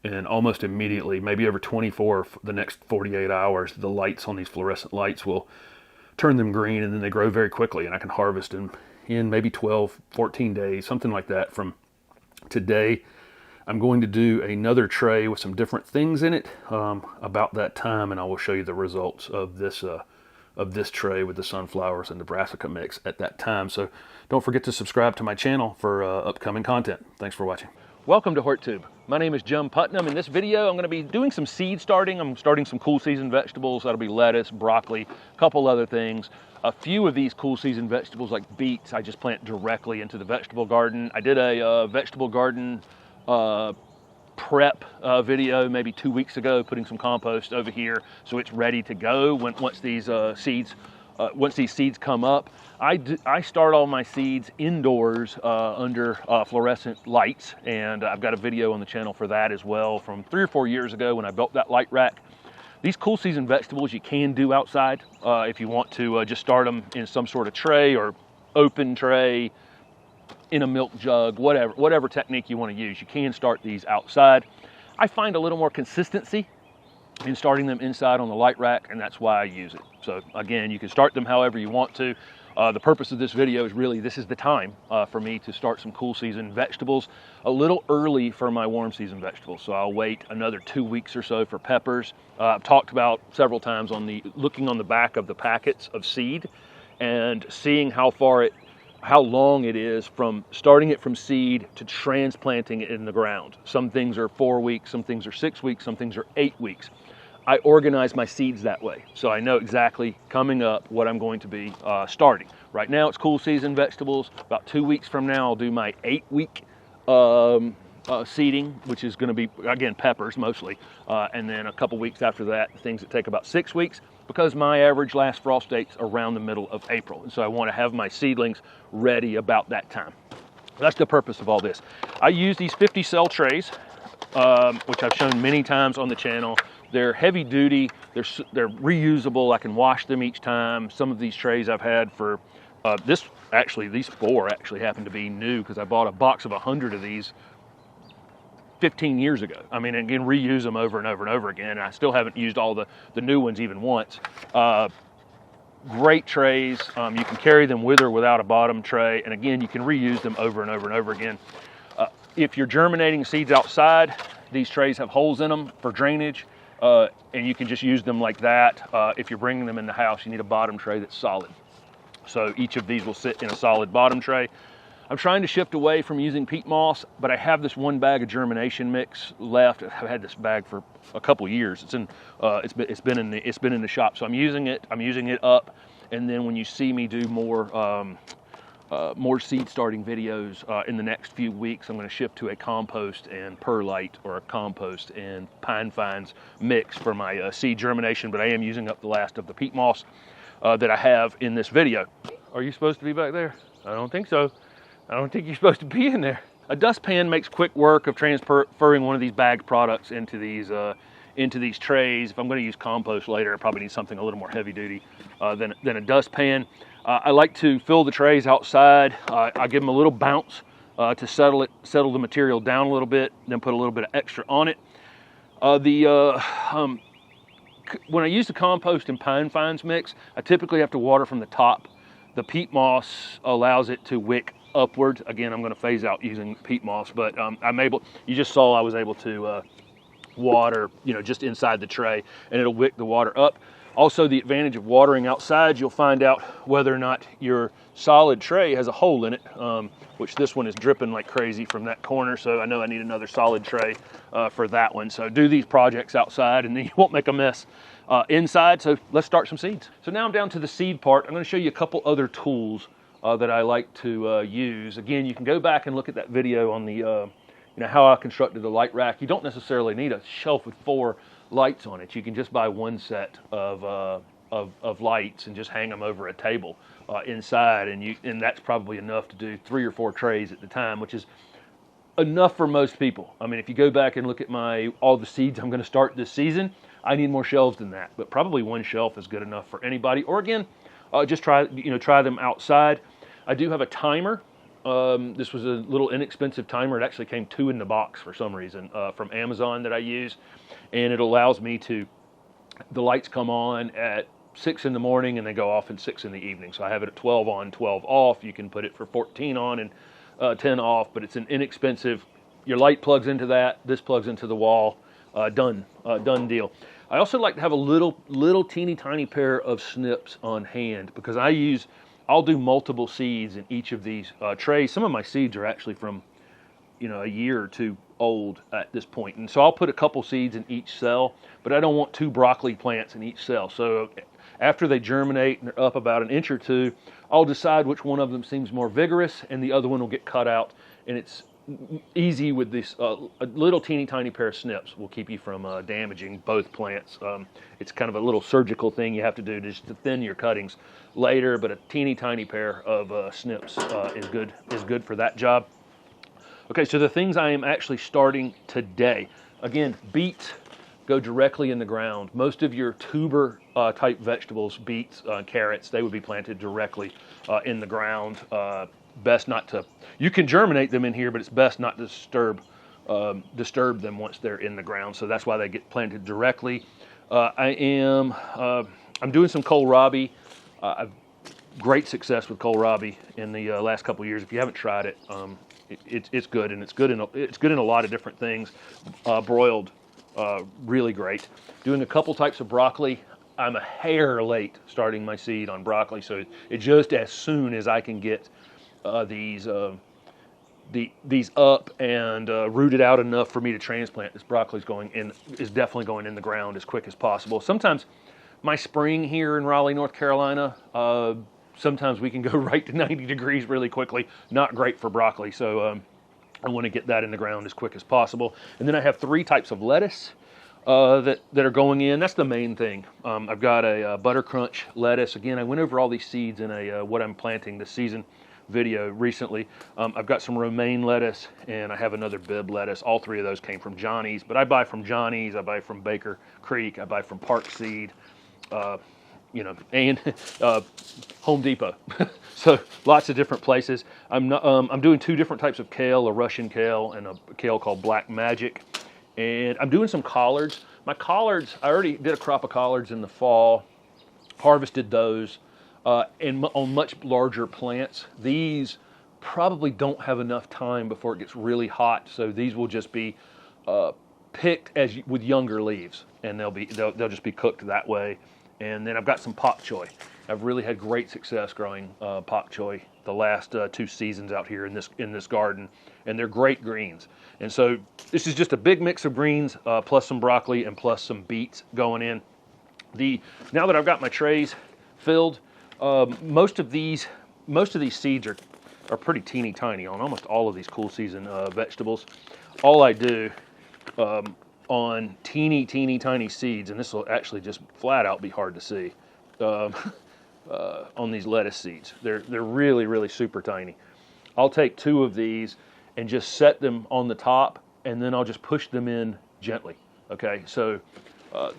And almost immediately, maybe over 24, the next 48 hours, the lights on these fluorescent lights will turn them green, and then they grow very quickly, and I can harvest them in maybe 12, 14 days, something like that from today. I'm going to do another tray with some different things in it about that time, and I will show you the results of this tray with the sunflowers and the brassica mix at that time. So don't forget to subscribe to my channel for upcoming content. Thanks for watching. Welcome to HortTube. My name is Jim Putnam. In this video, I'm going to be doing some seed starting. I'm starting some cool season vegetables. That'll be lettuce, broccoli, a couple other things. A few of these cool season vegetables like beets, I just plant directly into the vegetable garden. I did a vegetable garden prep video maybe 2 weeks ago, putting some compost over here so it's ready to go once these seeds come up. I start all my seeds indoors under fluorescent lights, and I've got a video on the channel for that as well from 3 or 4 years ago when I built that light rack. These cool season vegetables you can do outside if you want to just start them in some sort of tray or open tray, in a milk jug, whatever technique you want to use. You can start these outside. I find a little more consistency in starting them inside on the light rack, and that's why I use it. So again, you can start them however you want to. The purpose of this video is really, this is the time for me to start some cool season vegetables a little early for my warm season vegetables. So I'll wait another 2 weeks or so for peppers. I've talked about several times on looking on the back of the packets of seed and seeing how long it is from starting it from seed to transplanting it in the ground. Some things are 4 weeks, some things are 6 weeks, some things are 8 weeks. I organize my seeds that way, so I know exactly coming up what I'm going to be starting. Right now it's cool season vegetables. About 2 weeks from now I'll do my 8-week seeding, which is going to be, again, peppers mostly, and then a couple weeks after that, things that take about 6 weeks, because my average last frost date's around the middle of April, and so I want to have my seedlings ready about that time. That's the purpose of all this. I use these 50 cell trays, which I've shown many times on the channel. They're heavy duty, they're reusable, I can wash them each time. Some of these trays I've had for, these 4 actually happen to be new, because I bought a box of 100 of these 15 years ago. I mean, again, reuse them over and over and over again. I still haven't used all the new ones even once. Great trays. You can carry them with or without a bottom tray, and again, you can reuse them over and over and over again. If you're germinating seeds outside, these trays have holes in them for drainage, and you can just use them like that. If you're bringing them in the house, you need a bottom tray that's solid. So each of these will sit in a solid bottom tray. I'm trying to shift away from using peat moss, but I have this 1 bag of germination mix left. I've had this bag for a couple years. It's been in the shop, so I'm using it up. And then when you see me do more seed starting videos in the next few weeks, I'm going to shift to a compost and perlite, or a compost and pine fines mix for my seed germination. But I am using up the last of the peat moss that I have in this video. Are you supposed to be back there? I don't think so. I don't think you're supposed to be in there. A dustpan makes quick work of transferring one of these bagged products into these trays. If I'm going to use compost later, I probably need something a little more heavy duty than a dustpan. I like to fill the trays outside. I give them a little bounce to settle the material down a little bit, then put a little bit of extra on it. When I use the compost and pine fines mix, I typically have to water from the top. The peat moss allows it to wick upwards. Again, I'm going to phase out using peat moss, but you just saw I was able to water, just inside the tray, and it'll wick the water up. Also, the advantage of watering outside, you'll find out whether or not your solid tray has a hole in it, which this one is dripping like crazy from that corner, so I know I need another solid tray for that one. So do these projects outside, and then you won't make a mess inside. So let's start some seeds. So now I'm down to the seed part. I'm going to show you a couple other tools that I like to use. Again, you can go back and look at that video on the how I constructed the light rack. You don't necessarily need a shelf with 4 lights on it. You can just buy 1 set of lights and just hang them over a table inside, and that's probably enough to do 3 or 4 trays at the time, which is enough for most people. I mean, if you go back and look at all the seeds I'm going to start this season, I need more shelves than that, but probably 1 shelf is good enough for anybody. Or again, just try them outside. I do have a timer. This was a little inexpensive timer. It actually came 2 in the box for some reason from Amazon that I use, and it allows me the lights come on at 6 in the morning and they go off at 6 in the evening. So I have it at 12 on, 12 off. You can put it for 14 on and 10 off, but it's an inexpensive. Your light plugs into that. This plugs into the wall. Done deal. I also like to have a little teeny tiny pair of snips on hand, because I'll do multiple seeds in each of these trays. Some of my seeds are actually from, a year or 2 old at this point. And so I'll put a couple seeds in each cell, but I don't want 2 broccoli plants in each cell. So after they germinate and they're up about an inch or 2, I'll decide which one of them seems more vigorous, and the other one will get cut out. And it's easy with this a little teeny tiny pair of snips will keep you from damaging both plants. It's kind of a little surgical thing you have to do just to thin your cuttings later, but a teeny tiny pair of snips is good for that job. Okay, so the things I am actually starting today. Again, beets go directly in the ground. Most of your tuber type vegetables, beets, carrots, they would be planted directly in the ground. Best not to. You can germinate them in here, but it's best not to disturb them once they're in the ground. So that's why they get planted directly. I'm doing some kohlrabi. I've great success with kohlrabi in the last couple of years. If you haven't tried it, it's good, and it's good in a lot of different things. Broiled, really great. Doing a couple types of broccoli. I'm a hair late starting my seed on broccoli, so it just as soon as I can get these up and rooted out enough for me to transplant, this broccoli's is definitely going in the ground as quick as possible. Sometimes my spring here in Raleigh, North Carolina, sometimes we can go right to 90 degrees really quickly. Not great for broccoli, so I want to get that in the ground as quick as possible. And then I have 3 types of lettuce that are going in. That's the main thing. I've got a butter crunch lettuce. Again, I went over all these seeds in a what I'm planting this season video recently. I've got some romaine lettuce, and I have another Bibb lettuce. All 3 of those came from Johnny's, but I buy from Johnny's, I buy from Baker Creek, I buy from Park Seed, and Home Depot. So lots of different places. I'm doing 2 different types of kale, a Russian kale and a kale called Black Magic. And I'm doing some collards. My collards, I already did a crop of collards in the fall, harvested those, and on much larger plants. These probably don't have enough time before it gets really hot, so these will just be picked with younger leaves, and they'll just be cooked that way. And then I've got some pak choi. I've really had great success growing pak choi the last 2 seasons out here in this garden, and they're great greens. And so this is just a big mix of greens plus some broccoli and plus some beets going in. Now that I've got my trays filled, most of these seeds are pretty teeny tiny on almost all of these cool season vegetables. All I do on teeny tiny seeds, and this will actually just flat out be hard to see on these lettuce seeds. They're really super tiny. I'll take 2 of these and just set them on the top, and then I'll just push them in gently. Okay, so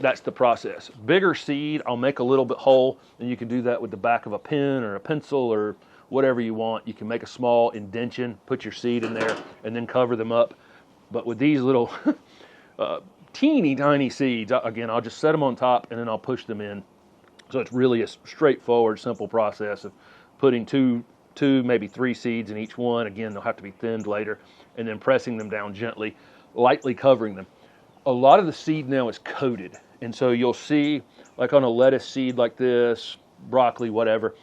that's the process. Bigger seed, I'll make a little bit hole, and you can do that with the back of a pen or a pencil or whatever you want. You can make a small indention, put your seed in there, and then cover them up. But with these little teeny tiny seeds, again, I'll just set them on top, and then I'll push them in. So it's really a straightforward, simple process of putting 2, maybe 3 seeds in each one. Again, they'll have to be thinned later, and then pressing them down gently, lightly covering them. A lot of the seed now is coated, and so you'll see, like on a lettuce seed like this, broccoli, whatever,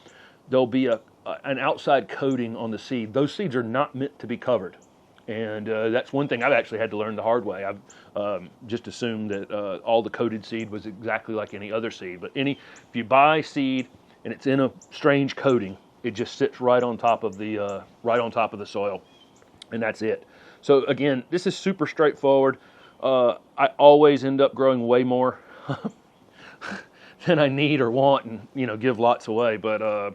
there'll be an outside coating on the seed. Those seeds are not meant to be covered, and that's one thing I've actually had to learn the hard way. I've just assumed that all the coated seed was exactly like any other seed, but if you buy seed and it's in a strange coating, it just sits right on top of the soil, and that's it. So again, this is super straightforward. I always end up growing way more than I need or want, and give lots away. But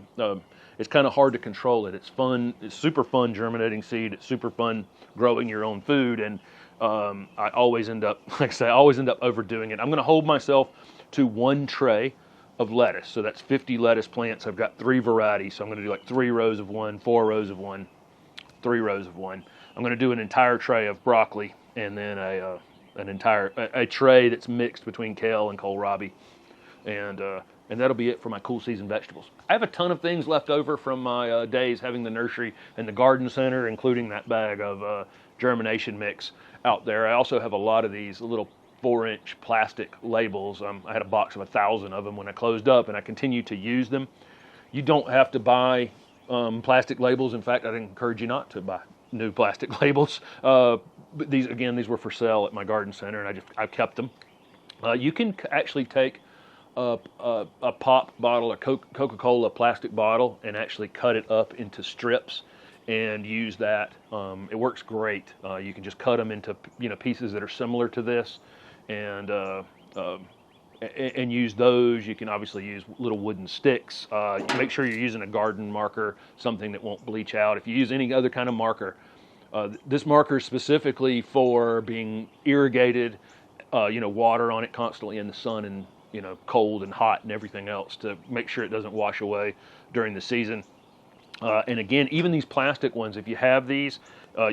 it's kind of hard to control it. It's fun. It's super fun germinating seed. It's super fun growing your own food, and I always end up, like I say, overdoing it. I'm going to hold myself to 1 tray of lettuce. So that's 50 lettuce plants. I've got 3 varieties. So I'm going to do like 3 rows of 1, 4 rows of 1, 3 rows of 1. I'm going to do an entire tray of broccoli, and then a tray that's mixed between kale and kohlrabi, and that'll be it for my cool season vegetables. I have a ton of things left over from my days having the nursery and the garden center, including that bag of germination mix out there. I also have a lot of these little 4-inch plastic labels. I had a box of 1,000 of them when I closed up, and I continue to use them. You don't have to buy plastic labels. In fact, I'd encourage you not to buy new plastic labels. But these were for sale at my garden center, and I kept them. You can actually take a pop bottle, a Coca-Cola plastic bottle, and actually cut it up into strips and use that. It works great. You can just cut them into pieces that are similar to this, and use those. You can obviously use little wooden sticks. Make sure you're using a garden marker, something that won't bleach out. If you use any other kind of marker, this marker is specifically for being irrigated, water on it constantly in the sun and cold and hot and everything else to make sure it doesn't wash away during the season. And again, even these plastic ones, if you have these,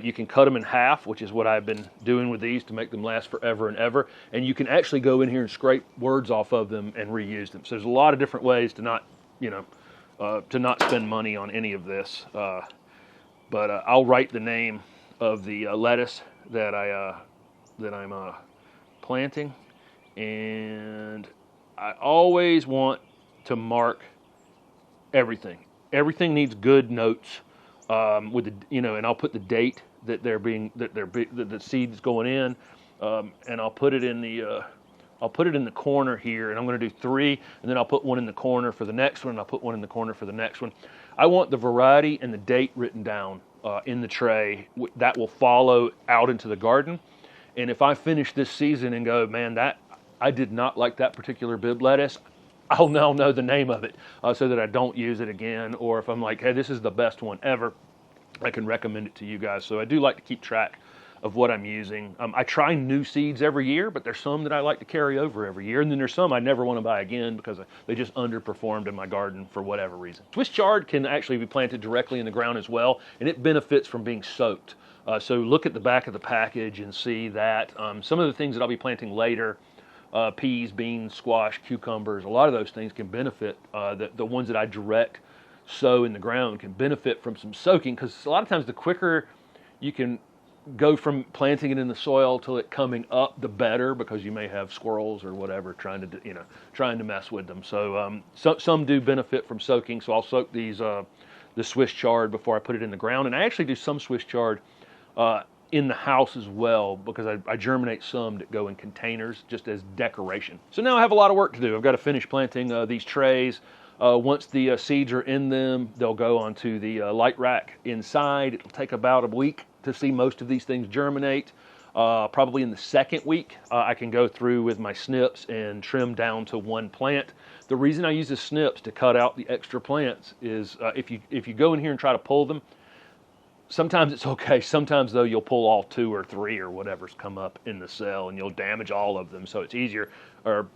you can cut them in half, which is what I've been doing with these to make them last forever and ever. And you can actually go in here and scrape words off of them and reuse them. So there's a lot of different ways to not spend money on any of this. But I'll write the name of the lettuce that I'm planting, and I always want to mark everything. Everything needs good notes with the, and I'll put the date that the seed's going in, and I'll put it in the corner here, and I'm going to do 3, and then I'll put one in the corner for the next one, and I'll put one in the corner for the next one. I want the variety and the date written down in the tray. That will follow out into the garden. And if I finish this season and go, man, I did not like that particular bib lettuce, I'll now know the name of it so that I don't use it again. Or if I'm like, hey, this is the best one ever, I can recommend it to you guys. So I do like to keep track of what I'm using. I try new seeds every year, but there's some that I like to carry over every year. And then there's some I never want to buy again because they just underperformed in my garden for whatever reason. Swiss chard can actually be planted directly in the ground as well, and it benefits from being soaked. So look at the back of the package and see that. Some of the things that I'll be planting later, peas, beans, squash, cucumbers, a lot of those things can benefit. The ones that I direct sow in the ground can benefit from some soaking, because a lot of times the quicker you can go from planting it in the soil till it coming up, the better, because you may have squirrels or whatever trying to mess with them. So some do benefit from soaking. So I'll soak these the Swiss chard before I put it in the ground, and I actually do some Swiss chard in the house as well, because I germinate some that go in containers just as decoration. So now I have a lot of work to do. I've got to finish planting these trays. Once the seeds are in them, they'll go onto the light rack inside. It'll take about a week to see most of these things germinate. Probably in the second week, I can go through with my snips and trim down to 1 plant. The reason I use the snips to cut out the extra plants is if you go in here and try to pull them, sometimes it's okay. Sometimes, though, you'll pull all 2 or 3 or whatever's come up in the cell, and you'll damage all of them. So it's easier or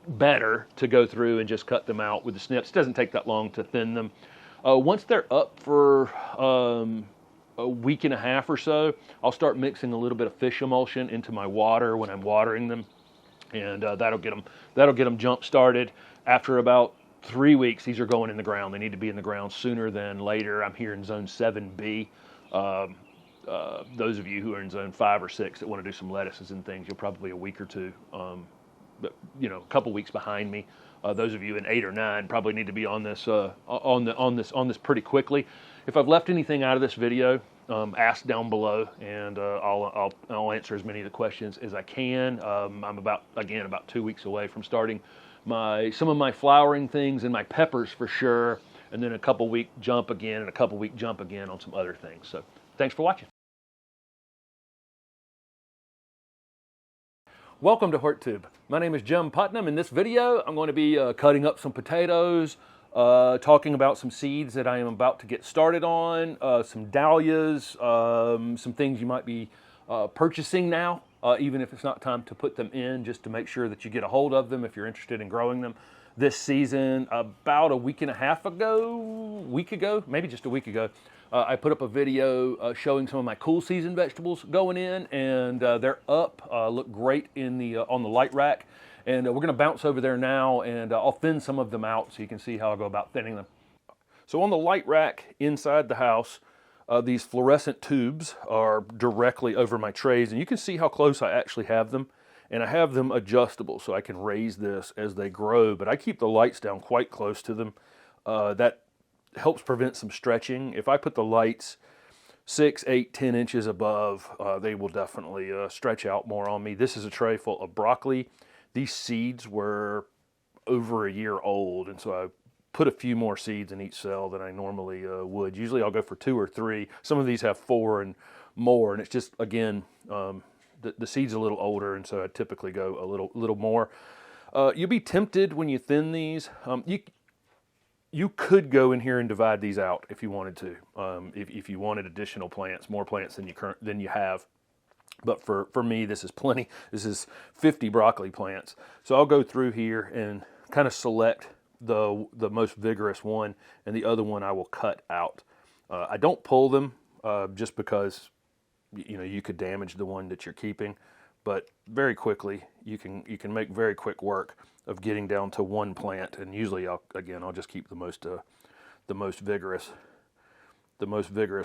better to go through and just cut them out with the snips. It doesn't take that long to thin them. Once they're up for a week and a half or so, I'll start mixing a little bit of fish emulsion into my water when I'm watering them, and that'll get them jump started. After about 3 weeks, these are going in the ground. They need to be in the ground sooner than later. I'm here in zone 7B. Those of you who are in zone 5 or 6 that want to do some lettuces and things, you're probably a week or two, but a couple weeks behind me. Those of you in 8 or 9 probably need to be on this on this pretty quickly. If I've left anything out of this video, ask down below, and I'll answer as many of the questions as I can. I'm about 2 weeks away from starting some of my flowering things and my peppers for sure, and then a couple week jump again and a couple week jump again on some other things. So thanks for watching. Welcome to HortTube. My name is Jim Putnam. In this video, I'm going to be cutting up some potatoes, talking about some seeds that I am about to get started on, some dahlias, some things you might be purchasing now, even if it's not time to put them in, just to make sure that you get a hold of them if you're interested in growing them this season. About a week ago, maybe just a week ago, I put up a video showing some of my cool season vegetables going in, and they're up, look great in on the light rack. And we're going to bounce over there now, and I'll thin some of them out so you can see how I go about thinning them. So on the light rack inside the house, these fluorescent tubes are directly over my trays, and you can see how close I actually have them. And I have them adjustable so I can raise this as they grow, but I keep the lights down quite close to them. That helps prevent some stretching. If I put the lights 6, 8, 10 inches above, they will definitely stretch out more on me. This is a tray full of broccoli. These seeds were over a year old, and so I put a few more seeds in each cell than I normally would. Usually I'll go for 2 or 3. Some of these have 4 and more, and it's just, again, the seed's a little older, and so I typically go a little more. You'll be tempted when you thin these. You could go in here and divide these out if you wanted to. If you wanted additional plants, more plants than you have. But for me, this is plenty. This is 50 broccoli plants. So I'll go through here and kind of select the most vigorous one, and the other one I will cut out. I don't pull them just because you could damage the one that you're keeping, but very quickly you can make very quick work of getting down to 1 plant, and usually I'll just keep the most vigorous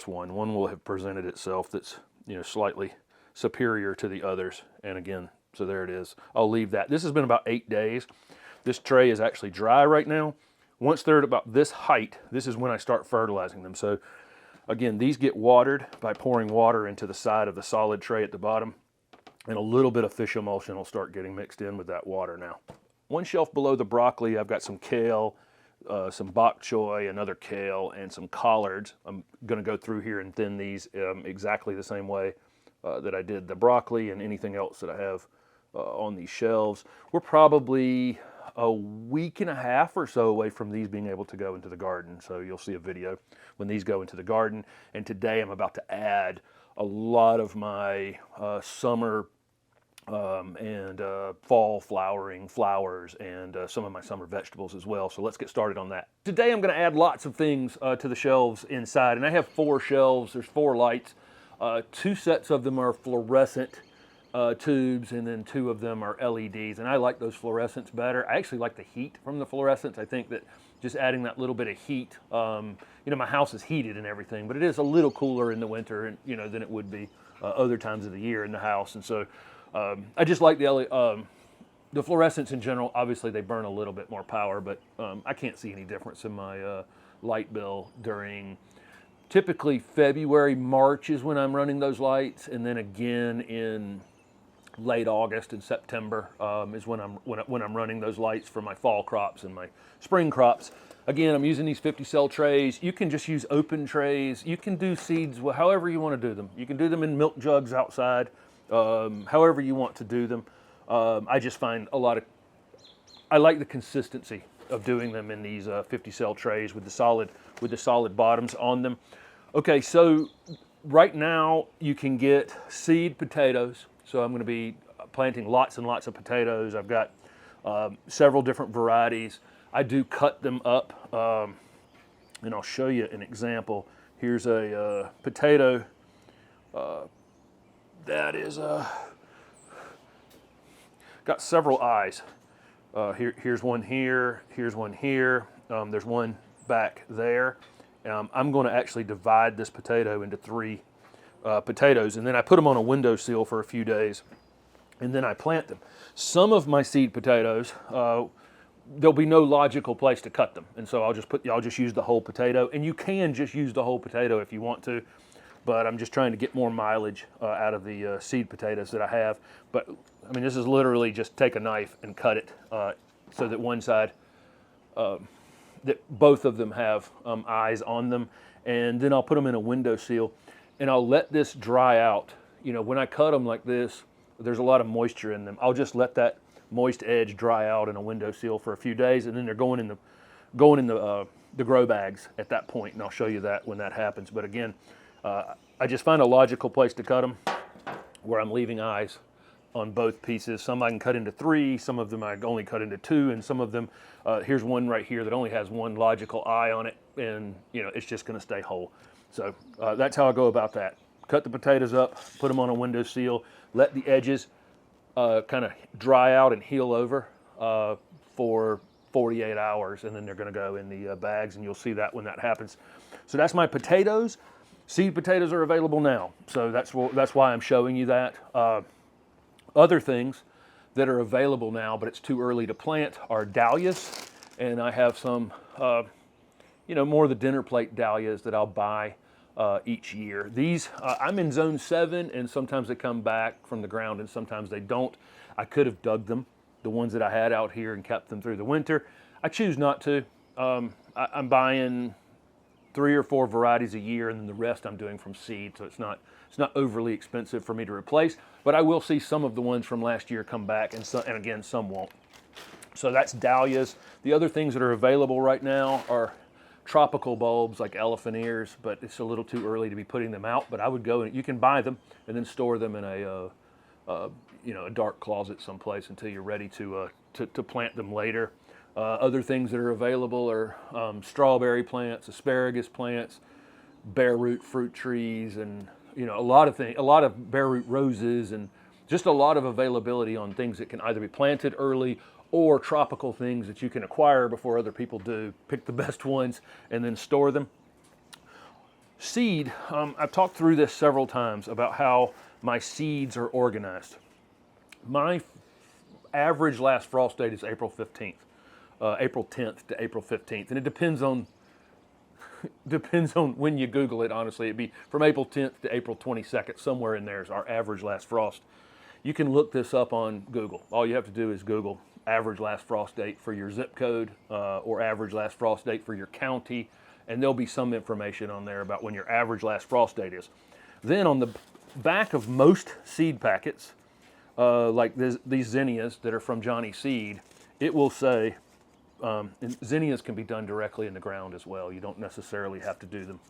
one. One will have presented itself that's slightly superior to the others, and again, So there it is. I'll leave that. This has been about 8 days. This tray is actually dry right now. Once they're at about this height, this is when I start fertilizing them. So again, these get watered by pouring water into the side of the solid tray at the bottom, and a little bit of fish emulsion will start getting mixed in with that water now. One shelf below the broccoli, I've got some kale, some bok choy, another kale, and some collards. I'm going to go through here and thin these exactly the same way that I did the broccoli and anything else that I have on these shelves. We're probably a week and a half or so away from these being able to go into the garden. So you'll see a video when these go into the garden. And today I'm about to add a lot of my summer and fall flowering flowers and some of my summer vegetables as well. So let's get started on that. Today I'm going to add lots of things to the shelves inside, and I have 4 shelves. There's 4 lights. 2 sets of them are fluorescent tubes, and then 2 of them are LEDs, and I like those fluorescents better. I actually like the heat from the fluorescents. I think that just adding that little bit of heat, you know, my house is heated and everything, but it is a little cooler in the winter, and you know, than it would be other times of the year in the house. And so I just like the fluorescents in general. Obviously they burn a little bit more power, but I can't see any difference in my light bill during typically February, March is when I'm running those lights, and then again in late August and September is when I'm running those lights for my fall crops and my spring crops. Again, I'm using these 50 cell trays. You can just use open trays. You can do seeds however you want to do them. You can do them in milk jugs outside, however you want to do them. I just find I like the consistency of doing them in these 50 cell trays with the solid bottoms on them. Okay, so right now you can get seed potatoes. So I'm going to be planting lots and lots of potatoes. I've got several different varieties. I do cut them up, and I'll show you an example. Here's a potato that is got several eyes. Here's one here, here's one here, there's one back there. I'm going to actually divide this potato into 3 potatoes, and then I put them on a windowsill for a few days, and then I plant them. Some of my seed potatoes, there'll be no logical place to cut them, and so I'll just use the whole potato, and you can just use the whole potato if you want to, but I'm just trying to get more mileage out of the seed potatoes that I have. But I mean, this is literally just take a knife and cut it so that one side, that both of them have eyes on them, and then I'll put them in a windowsill, and I'll let this dry out. You know, when I cut them like this, there's a lot of moisture in them. I'll just let that moist edge dry out in a windowsill for a few days, and then they're going in the grow bags at that point, and I'll show you that when that happens. But again, I just find a logical place to cut them where I'm leaving eyes on both pieces. Some I can cut into 3, some of them I only cut into 2, and some of them, here's one right here that only has 1 logical eye on it, and you know, it's just going to stay whole. So that's how I go about that. Cut the potatoes up, put them on a windowsill, let the edges kind of dry out and heal over for 48 hours, and then they're going to go in the bags, and you'll see that when that happens. So that's my potatoes. Seed potatoes are available now, so that's why I'm showing you that. Other things that are available now, but it's too early to plant, are dahlias, and I have some, you know, more of the dinner plate dahlias that I'll buy each year. These, I'm in zone 7, and sometimes they come back from the ground and sometimes they don't. I could have dug them, the ones that I had out here, and kept them through the winter. I choose not to. I'm buying 3 or 4 varieties a year, and then the rest I'm doing from seed, so it's not overly expensive for me to replace. But I will see some of the ones from last year come back, and again, some won't. So that's dahlias. The other things that are available right now are tropical bulbs like elephant ears, but it's a little too early to be putting them out. But I would go and you can buy them and then store them in a you know, a dark closet someplace until you're ready to plant them later. Other things that are available are strawberry plants, asparagus plants, bare root fruit trees, and you know, a lot of bare root roses, and just a lot of availability on things that can either be planted early or tropical things that you can acquire before other people do. Pick the best ones and then store them. Seed, I've talked through this several times about how my seeds are organized. My average last frost date is April 15th, April 10th to April 15th, and it depends on when you Google it. Honestly, it'd be from April 10th to April 22nd, somewhere in there is our average last frost. You can look this up on Google. All you have to do is Google average last frost date for your zip code or average last frost date for your county, and there'll be some information on there about when your average last frost date is. Then on the back of most seed packets, like these zinnias that are from Johnny Seed, it will say, and zinnias can be done directly in the ground as well. You don't necessarily have to do them.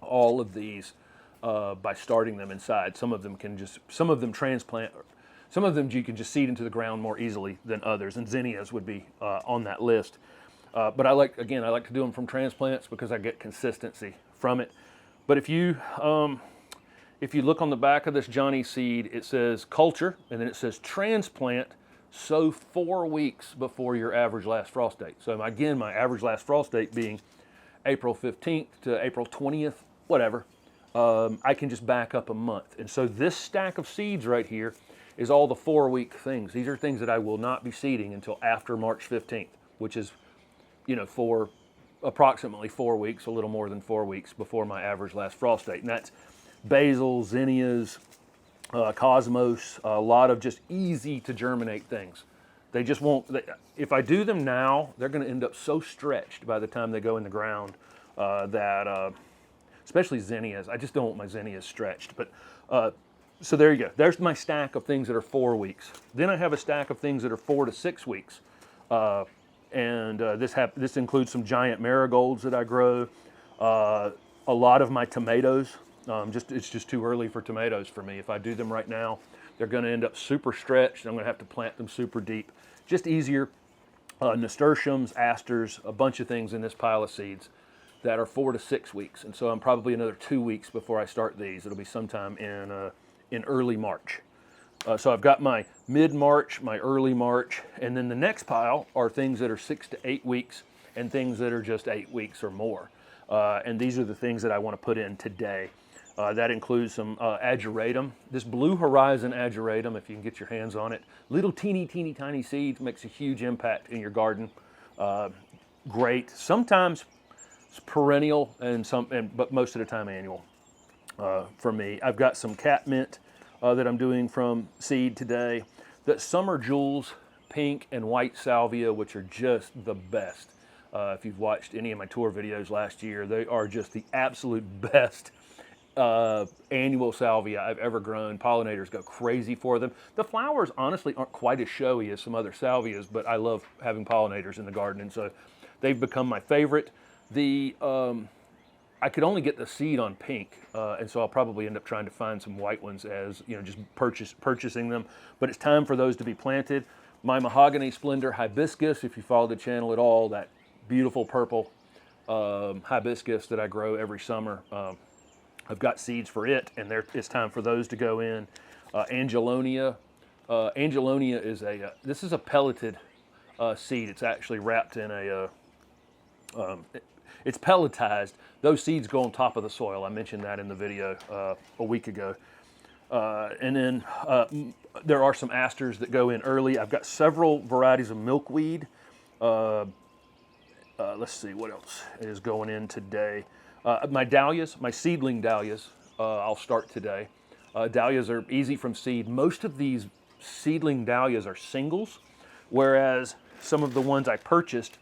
All of these by starting them inside. Some of them transplant. Some of them you can just seed into the ground more easily than others, and zinnias would be on that list. But I like to do them from transplants because I get consistency from it. But if you look on the back of this Johnny Seed, it says culture, and then it says transplant, sow 4 weeks before your average last frost date. So again, my average last frost date being April 15th to April 20th, whatever, I can just back up a month. And so this stack of seeds right here is all the 4-week things. These are things that I will not be seeding until after March 15th, which is, for approximately 4 weeks, a little more than 4 weeks before my average last frost date. And that's basil, zinnias, cosmos, a lot of just easy to germinate things. They just won't, if I do them now, they're going to end up so stretched by the time they go in the ground that, especially zinnias, I just don't want my zinnias stretched. But so there you go. There's my stack of things that are 4 weeks. Then I have a stack of things that are 4 to 6 weeks. This includes some giant marigolds that I grow, a lot of my tomatoes. It's just too early for tomatoes for me. If I do them right now, they're going to end up super stretched. I'm going to have to plant them super deep. Just easier. Nasturtiums, asters, a bunch of things in this pile of seeds that are 4 to 6 weeks. And so I'm probably another 2 weeks before I start these. It'll be sometime in early March. So I've got my mid-March, my early March, and then the next pile are things that are 6 to 8 weeks and things that are just 8 weeks or more. And these are the things that I want to put in today. That includes some ageratum. This Blue Horizon ageratum, if you can get your hands on it, little teeny tiny seeds, makes a huge impact in your garden. Great. Sometimes it's perennial, but most of the time annual for me. I've got some catmint that I'm doing from seed today. The Summer Jewels pink and white salvia, which are just the best. If you've watched any of my tour videos last year, they are just the absolute best annual salvia I've ever grown. Pollinators go crazy for them. The flowers honestly aren't quite as showy as some other salvias, but I love having pollinators in the garden, and so they've become my favorite. I could only get the seed on pink, and so I'll probably end up trying to find some white ones as, just purchasing them. But it's time for those to be planted. My mahogany splendor hibiscus, if you follow the channel at all, that beautiful purple hibiscus that I grow every summer, I've got seeds for it, and it's time for those to go in. Angelonia. Angelonia is this is a pelleted seed. It's actually wrapped in it's pelletized. Those seeds go on top of the soil. I mentioned that in the video a week ago. And then there are some asters that go in early. I've got several varieties of milkweed. Let's see, what else is going in today? My dahlias, my seedling dahlias, I'll start today. Dahlias are easy from seed. Most of these seedling dahlias are singles, whereas some of the ones I purchased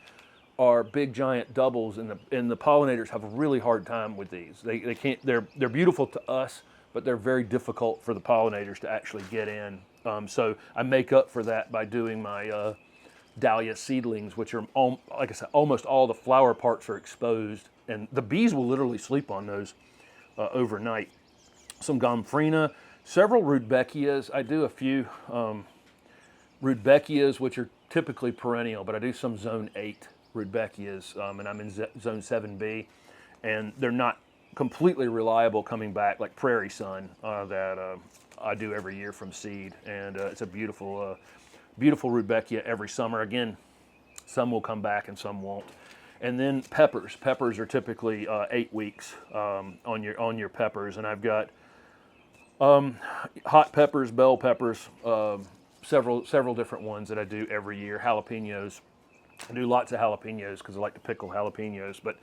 are big giant doubles, and the pollinators have a really hard time with these. They can't. They're beautiful to us, but they're very difficult for the pollinators to actually get in. So I make up for that by doing my dahlia seedlings, which are, like I said, almost all the flower parts are exposed, and the bees will literally sleep on those overnight. Some gomphrena, several rudbeckias. I do a few rudbeckias, which are typically perennial, but I do some zone 8 rudbeckias, and I'm in zone 7B, and they're not completely reliable coming back like Prairie Sun that I do every year from seed, and it's a beautiful rudbeckia every summer. Again, some will come back and some won't. And then peppers. Peppers are typically 8 weeks on your peppers, and I've got hot peppers, bell peppers, several different ones that I do every year. Jalapenos. I do lots of jalapenos because I like to pickle jalapenos. But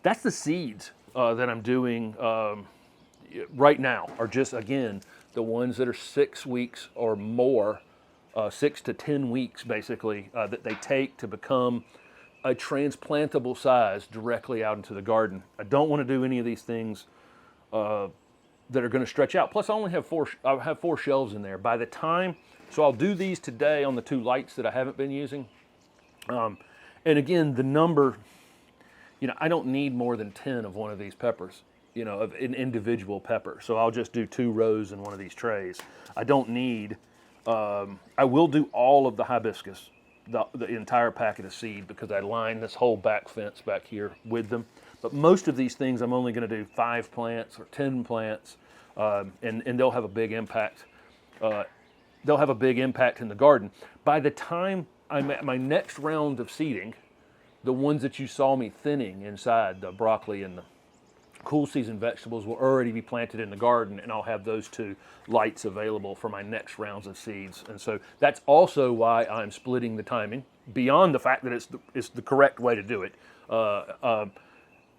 that's the seeds that I'm doing right now are just, again, the ones that are 6 weeks or more, 6 to 10 weeks basically, that they take to become a transplantable size directly out into the garden. I don't want to do any of these things that are going to stretch out. Plus, I only have I have 4 shelves in there. By the time, so I'll do these today on the 2 lights that I haven't been using. And again, the number, I don't need more than 10 of one of these peppers, of an individual pepper. So I'll just do 2 rows in one of these trays. I don't need, I will do all of the hibiscus, the entire packet of seed, because I line this whole back fence back here with them. But most of these things, I'm only going to do 5 plants or 10 plants, and they'll have a big impact. They'll have a big impact in the garden. By the time I'm at my next round of seeding, the ones that you saw me thinning inside, the broccoli and the cool season vegetables, will already be planted in the garden, and I'll have those 2 lights available for my next rounds of seeds. And so that's also why I'm splitting the timing, beyond the fact that it's the correct way to do it.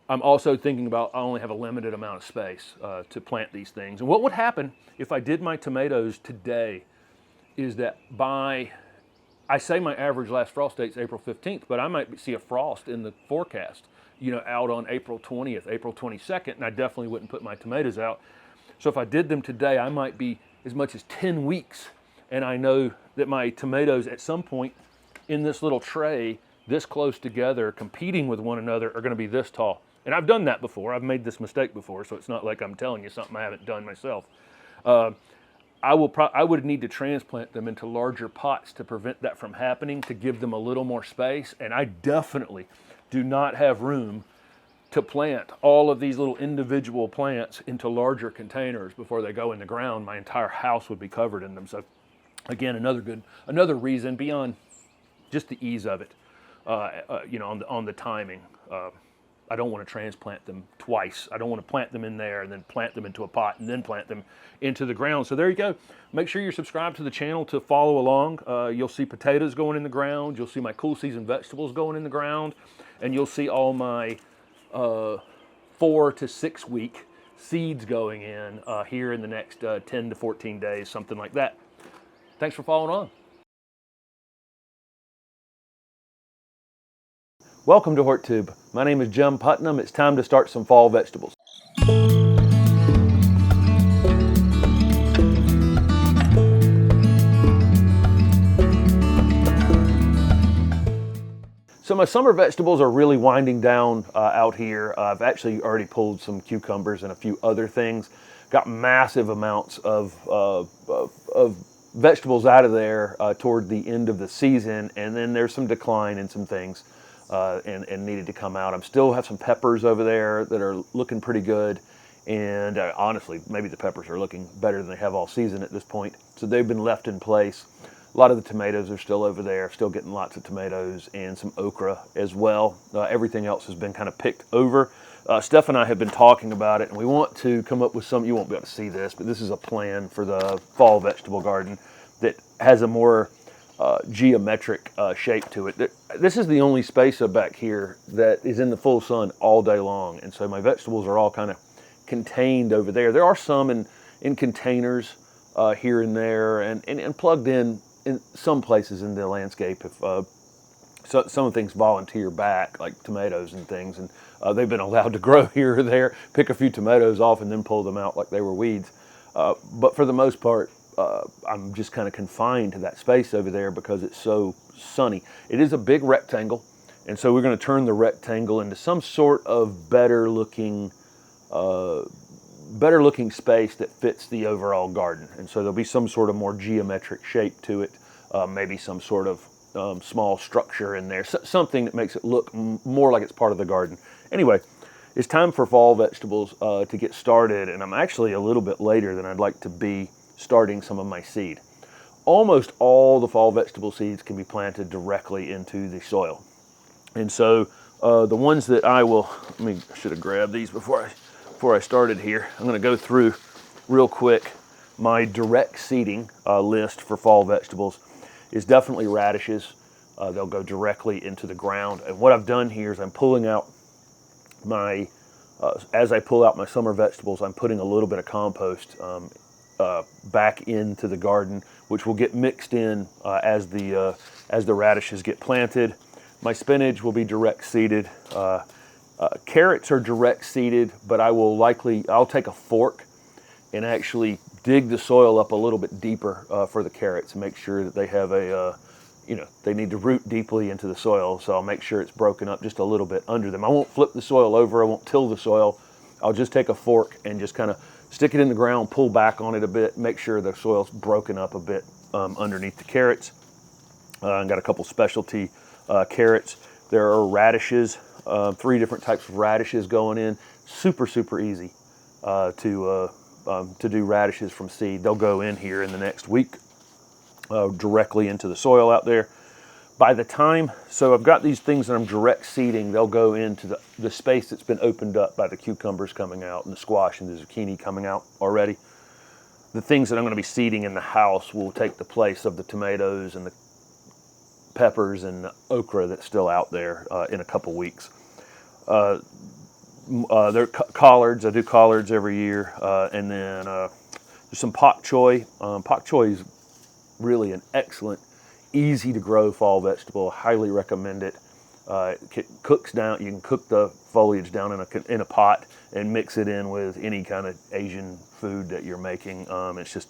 I'm also thinking about I only have a limited amount of space to plant these things. And what would happen if I did my tomatoes today is that I say my average last frost date is April 15th, but I might see a frost in the forecast, out on April 20th, April 22nd, and I definitely wouldn't put my tomatoes out. So if I did them today, I might be as much as 10 weeks, and I know that my tomatoes at some point in this little tray, this close together, competing with one another, are going to be this tall. And I've done that before. I've made this mistake before, so it's not like I'm telling you something I haven't done myself. I would need to transplant them into larger pots to prevent that from happening, to give them a little more space. And I definitely do not have room to plant all of these little individual plants into larger containers before they go in the ground. My entire house would be covered in them. So again, another reason beyond just the ease of it, on the timing. I don't want to transplant them twice. I don't want to plant them in there and then plant them into a pot and then plant them into the ground. So there you go. Make sure you're subscribed to the channel to follow along. You'll see potatoes going in the ground. You'll see my cool season vegetables going in the ground. And you'll see all my 4 to 6 week seeds going in here in the next 10 to 14 days, something like that. Thanks for following on. Welcome to HortTube. My name is Jim Putnam. It's time to start some fall vegetables. So my summer vegetables are really winding down out here. I've actually already pulled some cucumbers and a few other things. Got massive amounts of vegetables out of there toward the end of the season, and then there's some decline in some things and needed to come out. I still have some peppers over there that are looking pretty good, and honestly, maybe the peppers are looking better than they have all season at this point. So they've been left in place. A lot of the tomatoes are still over there, still getting lots of tomatoes, and some okra as well. Everything else has been kind of picked over. Steph and I have been talking about it, and we want to come up with some, you won't be able to see this, but this is a plan for the fall vegetable garden that has a more geometric shape to it. This is the only space up back here that is in the full sun all day long, and so my vegetables are all kind of contained over there. There are some in containers here and there, and plugged in some places in the landscape if so some of the things volunteer back, like tomatoes and things, and they've been allowed to grow here or there, pick a few tomatoes off and then pull them out like they were weeds. But for the most part, I'm just kind of confined to that space over there because it's so sunny. It is a big rectangle, and so we're going to turn the rectangle into some sort of better looking space that fits the overall garden. And so there'll be some sort of more geometric shape to it, maybe some sort of small structure in there, something that makes it look more like it's part of the garden. Anyway, it's time for fall vegetables to get started, and I'm actually a little bit later than I'd like to be starting some of my seed. Almost all the fall vegetable seeds can be planted directly into the soil. And so the ones that I should have grabbed these before I started here. I'm going to go through real quick my direct seeding list for fall vegetables. is definitely radishes. They'll go directly into the ground. And what I've done here is I'm pulling out my, as I pull out my summer vegetables, I'm putting a little bit of compost back into the garden, which will get mixed in as the radishes get planted. My spinach will be direct seeded. Carrots are direct seeded, but I'll take a fork and actually dig the soil up a little bit deeper for the carrots and make sure that they have they need to root deeply into the soil. So I'll make sure it's broken up just a little bit under them. I won't flip the soil over. I won't till the soil. I'll just take a fork and just kind of stick it in the ground, pull back on it a bit, make sure the soil's broken up a bit underneath the carrots. I've got a couple specialty carrots. There are radishes, 3 different types of radishes going in. Super, super easy to do radishes from seed. They'll go in here in the next week directly into the soil out there. By the time, so I've got these things that I'm direct seeding, they'll go into the space that's been opened up by the cucumbers coming out and the squash and the zucchini coming out already. The things that I'm going to be seeding in the house will take the place of the tomatoes and the peppers and the okra that's still out there in a couple weeks. They're collards. I do collards every year. And then there's some pak choy. Pak choy is really an excellent, easy to grow fall vegetable. Highly recommend it. It cooks down. You can cook the foliage down in a pot and mix it in with any kind of Asian food that you're making. It's just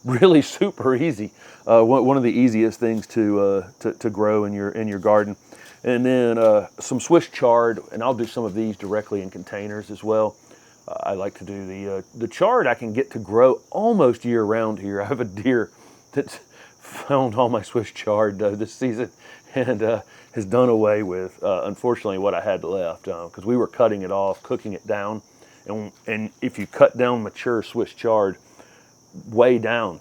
really super easy. One of the easiest things to grow in your garden. And then some Swiss chard, and I'll do some of these directly in containers as well. I like to do the chard. I can get to grow almost year round here. I have a deer that's found all my Swiss chard this season and has done away with, unfortunately, what I had left because we were cutting it off, cooking it down, and if you cut down mature Swiss chard way down,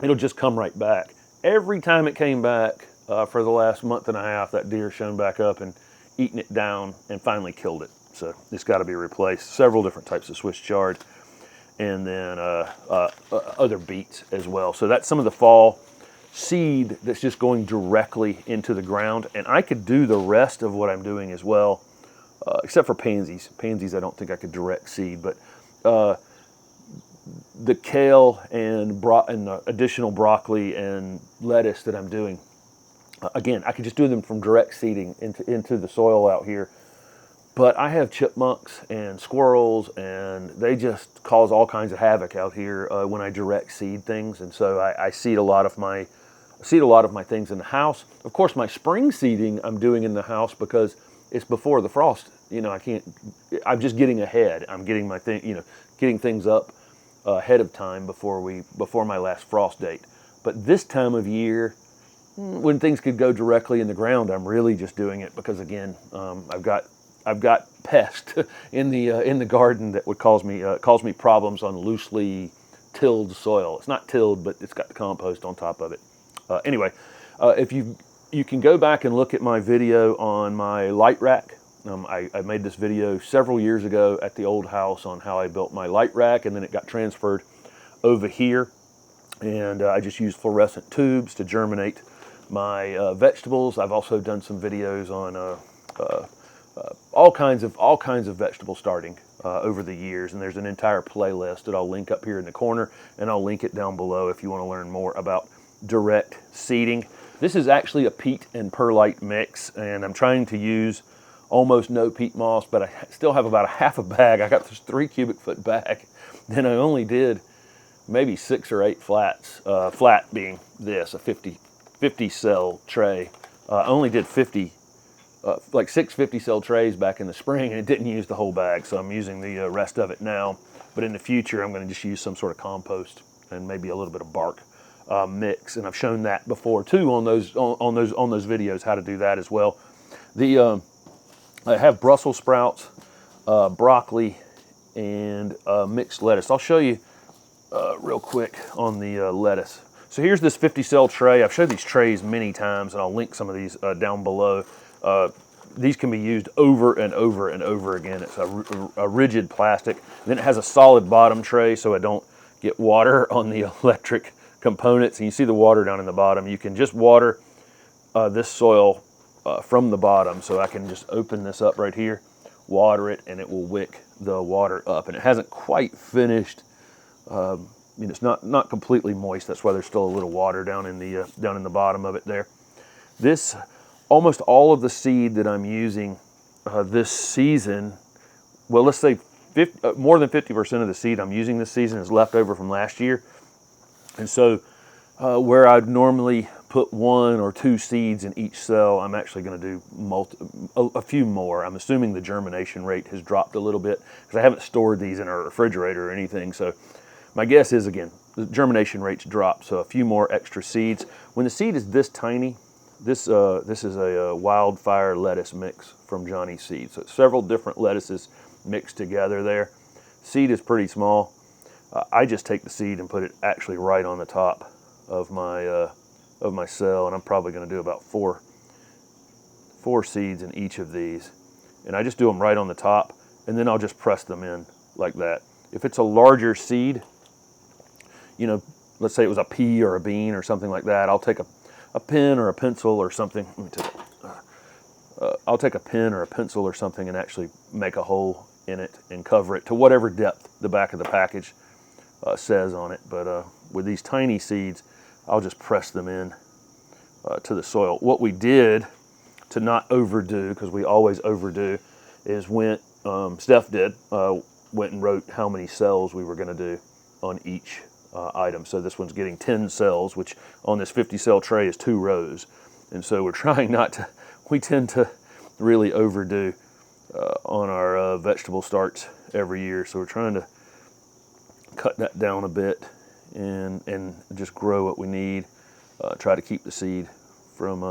it'll just come right back. Every time it came back for the last month and a half, that deer shown back up and eaten it down and finally killed it. So it's got to be replaced. Several different types of Swiss chard, and then other beets as well. So that's some of the fall seed that's just going directly into the ground. And I could do the rest of what I'm doing as well, except for pansies. Pansies I don't think I could direct seed, but the kale and the additional broccoli and lettuce that I'm doing, again, I could just do them from direct seeding into the soil out here. But I have chipmunks and squirrels, and they just cause all kinds of havoc out here when I direct seed things. And so I seed a lot of my things in the house. Of course, my spring seeding I'm doing in the house because it's before the frost. I'm just getting ahead. I'm getting getting things up ahead of time before my last frost date. But this time of year, when things could go directly in the ground, I'm really just doing it because, again, I've got pests in the garden that would cause me problems on loosely tilled soil. It's not tilled, but it's got the compost on top of it. Anyway, if you can go back and look at my video on my light rack. I made this video several years ago at the old house on how I built my light rack, and then it got transferred over here. And I just used fluorescent tubes to germinate my vegetables. I've also done some videos on all kinds of vegetable starting over the years, and there's an entire playlist that I'll link up here in the corner, and I'll link it down below if you want to learn more about direct seeding. This is actually a peat and perlite mix, and I'm trying to use almost no peat moss, but I still have about a half a bag. I got this 3 cubic foot bag. Then I only did maybe 6 or 8 flats, flat being this, a 50 cell tray. I only did 6 50 cell trays back in the spring, and it didn't use the whole bag, so I'm using the rest of it now. But in the future, I'm going to just use some sort of compost and maybe a little bit of bark mix, and I've shown that before too on those videos how to do that as well. I have Brussels sprouts, broccoli, and mixed lettuce. I'll show you real quick on the lettuce. So here's this 50 cell tray. I've showed these trays many times, and I'll link some of these down below. These can be used over and over and over again. It's a rigid plastic. And then it has a solid bottom tray so I don't get water on the electric components, and you see the water down in the bottom. You can just water this soil from the bottom. So I can just open this up right here, water it, and it will wick the water up. And it hasn't quite finished. It's not completely moist. That's why there's still a little water down in the bottom of it there. This, almost all of the seed that I'm using this season, well, let's say more than 50% of the seed I'm using this season is left over from last year. And so where I'd normally put 1 or 2 seeds in each cell, I'm actually going to do a few more. I'm assuming the germination rate has dropped a little bit because I haven't stored these in a refrigerator or anything. So my guess is, again, the germination rates drop, so a few more extra seeds. When the seed is this tiny, this is a wildfire lettuce mix from Johnny's Seed. So it's several different lettuces mixed together there. Seed is pretty small. I just take the seed and put it actually right on the top of my cell, and I'm probably going to do about four seeds in each of these. And I just do them right on the top, and then I'll just press them in like that. If it's a larger seed, let's say it was a pea or a bean or something like that, I'll take a pen or a pencil or something. I'll take a pen or a pencil or something and actually make a hole in it and cover it to whatever depth the back of the package says on it. But with these tiny seeds, I'll just press them in to the soil. What we did to not overdo, because we always overdo, is Steph went and wrote how many cells we were going to do on each item. So this one's getting 10 cells, which on this 50 cell tray is 2 rows. And so we're trying not to, we tend to really overdo on our vegetable starts every year. So we're trying to cut that down a bit and just grow what we need. Try to keep the seed from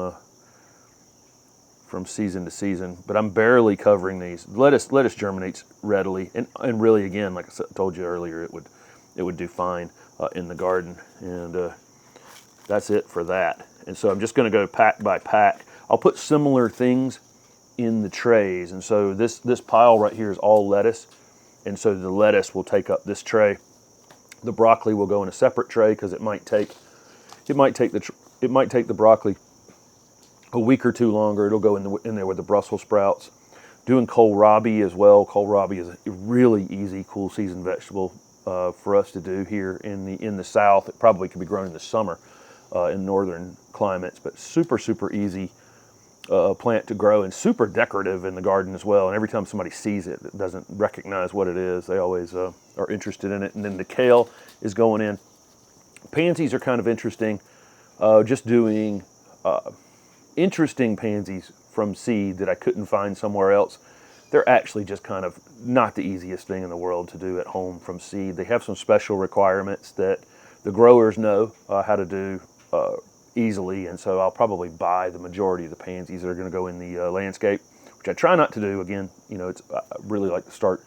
season to season. But I'm barely covering these. Lettuce germinates readily, and really, again, like I told you earlier, it would do fine in the garden, and that's it for that. And so I'm just going to go pack by pack. I'll put similar things in the trays, and so this pile right here is all lettuce, and so the lettuce will take up this tray. The broccoli will go in a separate tray because it might take the broccoli a week or two longer. It'll go in there with the Brussels sprouts. Doing kohlrabi as well. Kohlrabi is a really easy, cool season vegetable for us to do here in the South. It probably could be grown in the summer in northern climates, but super easy plant to grow and super decorative in the garden as well. And every time somebody sees it that doesn't recognize what it is, they always are interested in it. And then the kale is going in. Pansies are kind of interesting. Just doing interesting pansies from seed that I couldn't find somewhere else. They're actually just kind of not the easiest thing in the world to do at home from seed. They have some special requirements that the growers know how to do easily, and so I'll probably buy the majority of the pansies that are going to go in the landscape, which I try not to do. Again, I really like to start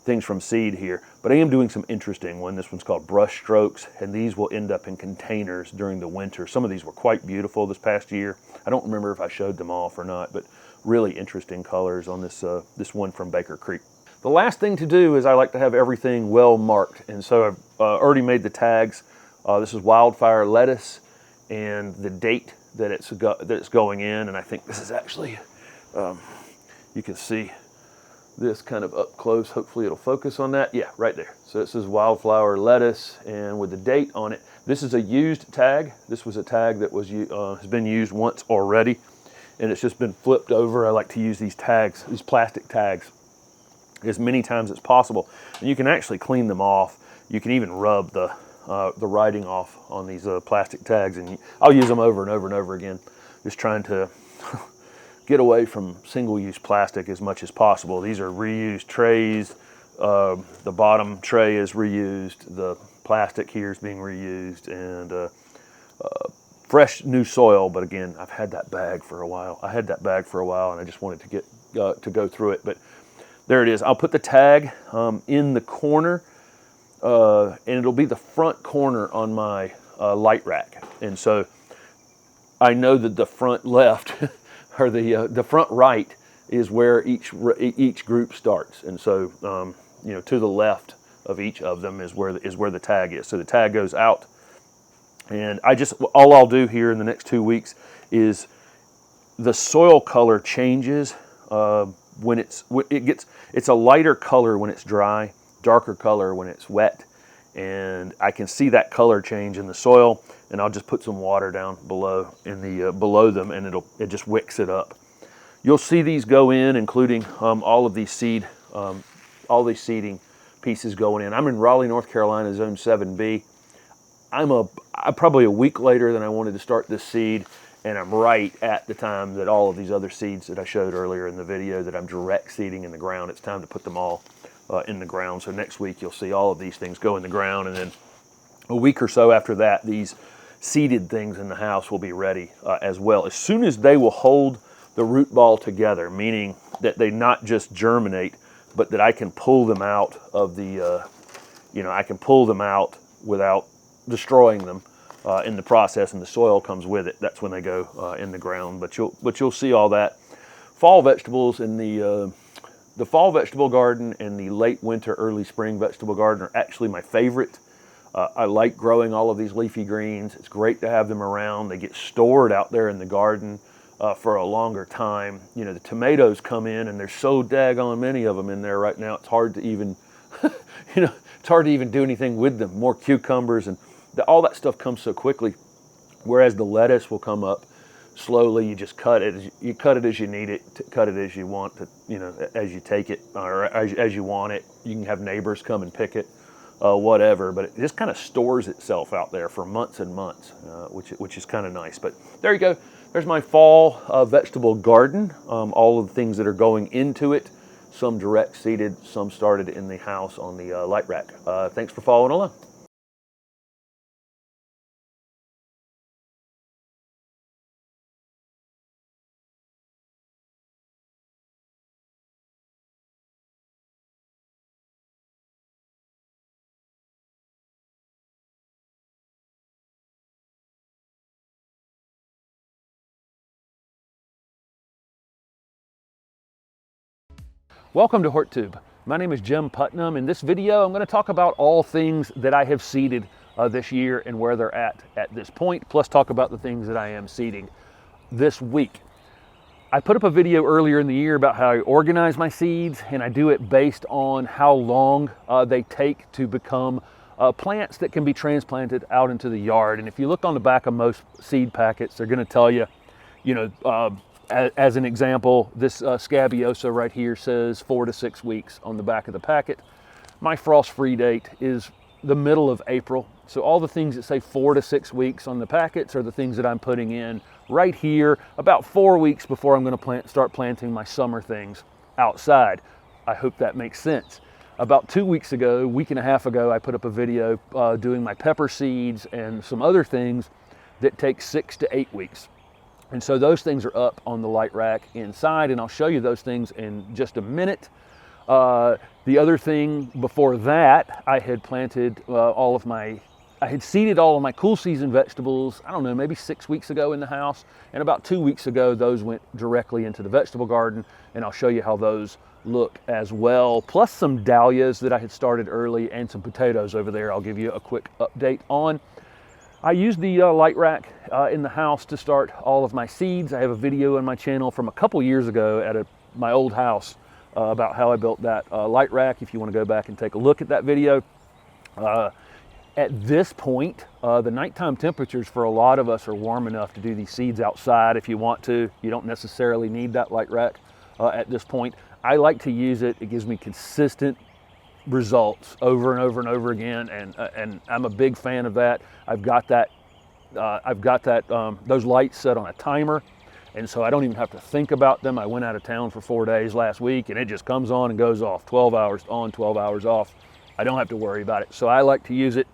things from seed here, but I am doing some interesting one. This one's called brush strokes, and these will end up in containers during the winter. Some of these were quite beautiful this past year. I don't remember if I showed them off or not, but really interesting colors on this one from Baker Creek. The last thing to do is I like to have everything well marked, and so I've already made the tags. This is wildfire lettuce and the date that it's going in, and I think this is actually, you can see this kind of up close. Hopefully it'll focus on that. Yeah, right there. So this is wildflower lettuce, and with the date on it. This is a used tag. This was a tag that has been used once already, and it's just been flipped over. I like to use these tags, these plastic tags, as many times as possible. And you can actually clean them off. You can even rub the writing off on these plastic tags, and I'll use them over and over and over again, just trying to get away from single-use plastic as much as possible. These are reused trays. The bottom tray is reused. The plastic here is being reused, and fresh new soil. But again, I've had that bag for a while. And I just wanted to get to go through it. But there it is. I'll put the tag in the corner, and it'll be the front corner on my light rack. And so I know that the front left or the front right is where each group starts, and so to the left of each of them is where the tag is. So the tag goes out And all I'll do here in the next 2 weeks is the soil color changes when it's a lighter color when it's dry, darker color when it's wet, and I can see that color change in the soil, and I'll just put some water down below below them, and it just wicks it up. You'll see these go in, including all these seeding pieces going in. I'm in Raleigh, North Carolina, Zone 7B. I'm probably a week later than I wanted to start this seed, and I'm right at the time that all of these other seeds that I showed earlier in the video that I'm direct seeding in the ground. It's time to put them all in the ground. So next week you'll see all of these things go in the ground, and then a week or so after that, these seeded things in the house will be ready as well. As soon as they will hold the root ball together, meaning that they not just germinate, but that I can pull them out of the, I can pull them out without destroying them in the process, and the soil comes with it. That's when they go in the ground. But you'll see all that. Fall vegetables in the fall vegetable garden and the late winter, early spring vegetable garden are actually my favorite. I like growing all of these leafy greens. It's great to have them around. They get stored out there in the garden for a longer time. The tomatoes come in, and there's so daggone many of them in there right now. It's hard to even, it's hard to even do anything with them. More cucumbers, and all that stuff comes so quickly. Whereas the lettuce will come up slowly. You just cut it. You cut it as you need it. Cut it as you want to. As you take it or as you want it. You can have neighbors come and pick it, whatever. But it just kind of stores itself out there for months and months, which is kind of nice. But there you go. There's my fall vegetable garden. All of the things that are going into it. Some direct seeded. Some started in the house on the light rack. Thanks for following along. Welcome to HortTube. My name is Jim Putnam. In this video, I'm going to talk about all things that I have seeded this year and where they're at this point, plus talk about the things that I am seeding this week. I put up a video earlier in the year about how I organize my seeds, and I do it based on how long they take to become plants that can be transplanted out into the yard. And if you look on the back of most seed packets, they're going to tell you, as an example, this scabiosa right here says 4 to 6 weeks on the back of the packet. My frost-free date is the middle of April. So all the things that say 4 to 6 weeks on the packets are the things that I'm putting in right here about 4 weeks before I'm going to start planting my summer things outside. I hope that makes sense. About 2 weeks ago, week and a half ago, I put up a video doing my pepper seeds and some other things that take 6 to 8 weeks. And so those things are up on the light rack inside, and I'll show you those things in just a minute. The other thing before that, I had planted I had seeded all of my cool season vegetables, I don't know, maybe 6 weeks ago in the house. And about 2 weeks ago, those went directly into the vegetable garden, and I'll show you how those look as well. Plus some dahlias that I had started early and some potatoes over there I'll give you a quick update on. I use the light rack in the house to start all of my seeds. I have a video on my channel from a couple years ago at my old house about how I built that light rack, if you want to go back and take a look at that video. At this point, the nighttime temperatures for a lot of us are warm enough to do these seeds outside if you want to. You don't necessarily need that light rack at this point. I like to use it. It gives me consistent results over and over and over again, and I'm a big fan of that. I've got those lights set on a timer, and so I don't even have to think about them. I went out of town for 4 days last week, and it just comes on and goes off. 12 hours on, 12 hours off. I don't have to worry about it. So I like to use it.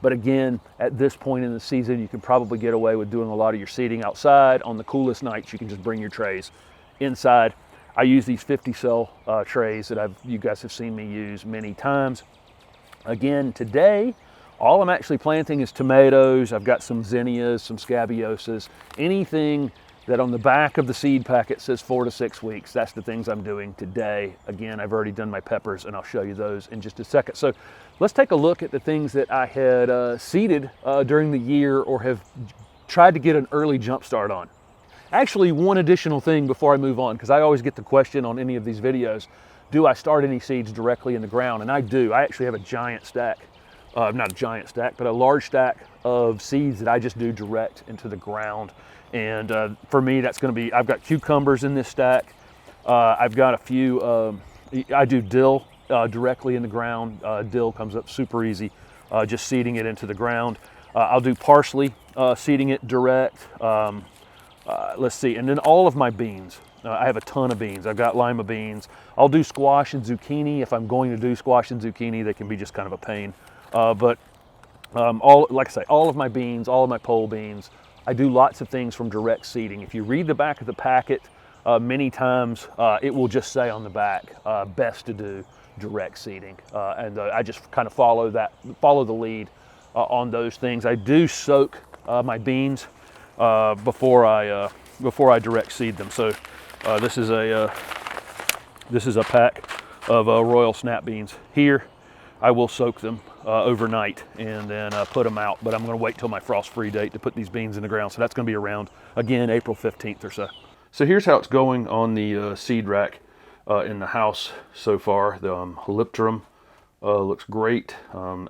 But again, at this point in the season, you can probably get away with doing a lot of your seeding outside. On the coolest nights, you can just bring your trays inside. I use these 50 cell trays that you guys have seen me use many times. Again, today, all I'm actually planting is tomatoes. I've got some zinnias, some scabiosas, anything that on the back of the seed packet says 4 to 6 weeks. That's the things I'm doing today. Again, I've already done my peppers, and I'll show you those in just a second. So let's take a look at the things that I had seeded during the year or have tried to get an early jump start on. Actually, one additional thing before I move on, because I always get the question on any of these videos, do I start any seeds directly in the ground? And I do. I actually have a giant stack, not a giant stack, but a large stack of seeds that I just do direct into the ground. And for me, that's going to be, I've got cucumbers in this stack. I've got a few, I do dill directly in the ground. Dill comes up super easy, just seeding it into the ground. I'll do parsley, seeding it direct. Let's see, and then all of my beans. I have a ton of beans. I've got lima beans. I'll do squash and zucchini. If I'm going to do squash and zucchini, they can be just kind of a pain. Like I say, all of my beans, all of my pole beans, I do lots of things from direct seeding. If you read the back of the packet, many times it will just say on the back, best to do direct seeding. And I just kind of follow the lead on those things. I do soak my beans before I direct seed them. So this is a pack of Royal Snap beans. Here, I will soak them overnight and then put them out, but I'm going to wait till my frost-free date to put these beans in the ground. So that's going to be around, again, April 15th or so. So here's how it's going on the seed rack in the house so far. The Holypterum looks great.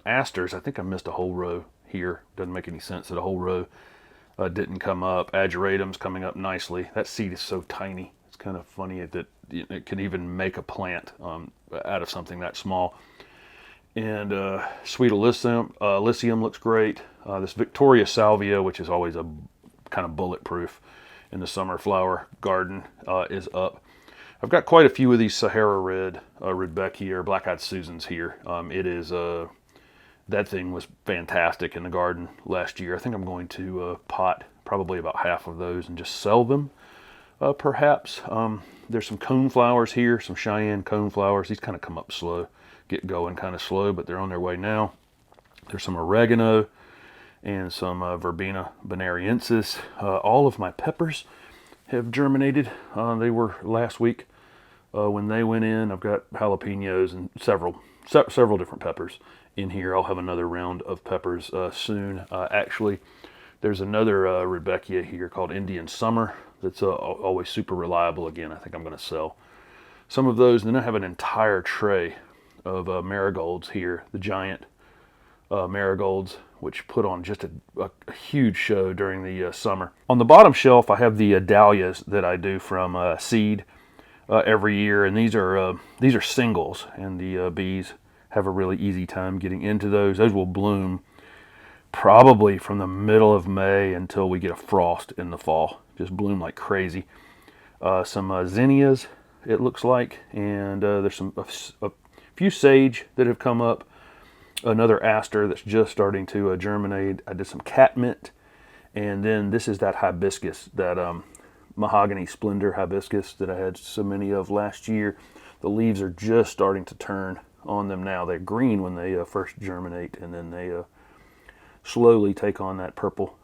Asters, I think I missed a whole row here. Doesn't make any sense that a whole row didn't come up. Ageratum's coming up nicely. That seed is so tiny. It's kind of funny that it can even make a plant out of something that small. And Sweet Alyssium looks great. This Victoria Salvia, which is always a kind of bulletproof in the summer flower garden, is up. I've got quite a few of these Sahara Red Rudbeckia or Black-Eyed Susans here. That thing was fantastic in the garden last year. I think I'm going to pot probably about half of those and just sell them, perhaps. There's some coneflowers here, some Cheyenne coneflowers. These kind of come up slow, get going kind of slow, but they're on their way now. There's some oregano and some Verbena bonariensis. All of my peppers have germinated. They were last week when they went in. I've got jalapenos and several different peppers in here. I'll have another round of peppers soon. Actually, there's another Rudbeckia here called Indian Summer that's always super reliable. Again, I think I'm going to sell some of those. And then I have an entire tray of marigolds here, the giant marigolds, which put on just a huge show during the summer. On the bottom shelf, I have the dahlias that I do from seed every year, and these are singles, and the bees have a really easy time getting into those. Those will bloom probably from the middle of May until we get a frost in the fall. Just bloom like crazy. Some zinnias, it looks like, and there's a few sage that have come up. Another aster that's just starting to germinate. I did some catmint, and then this is that hibiscus, that mahogany splendor hibiscus that I had so many of last year. The leaves are just starting to turn on them now. They're green when they first germinate, and then they slowly take on that purple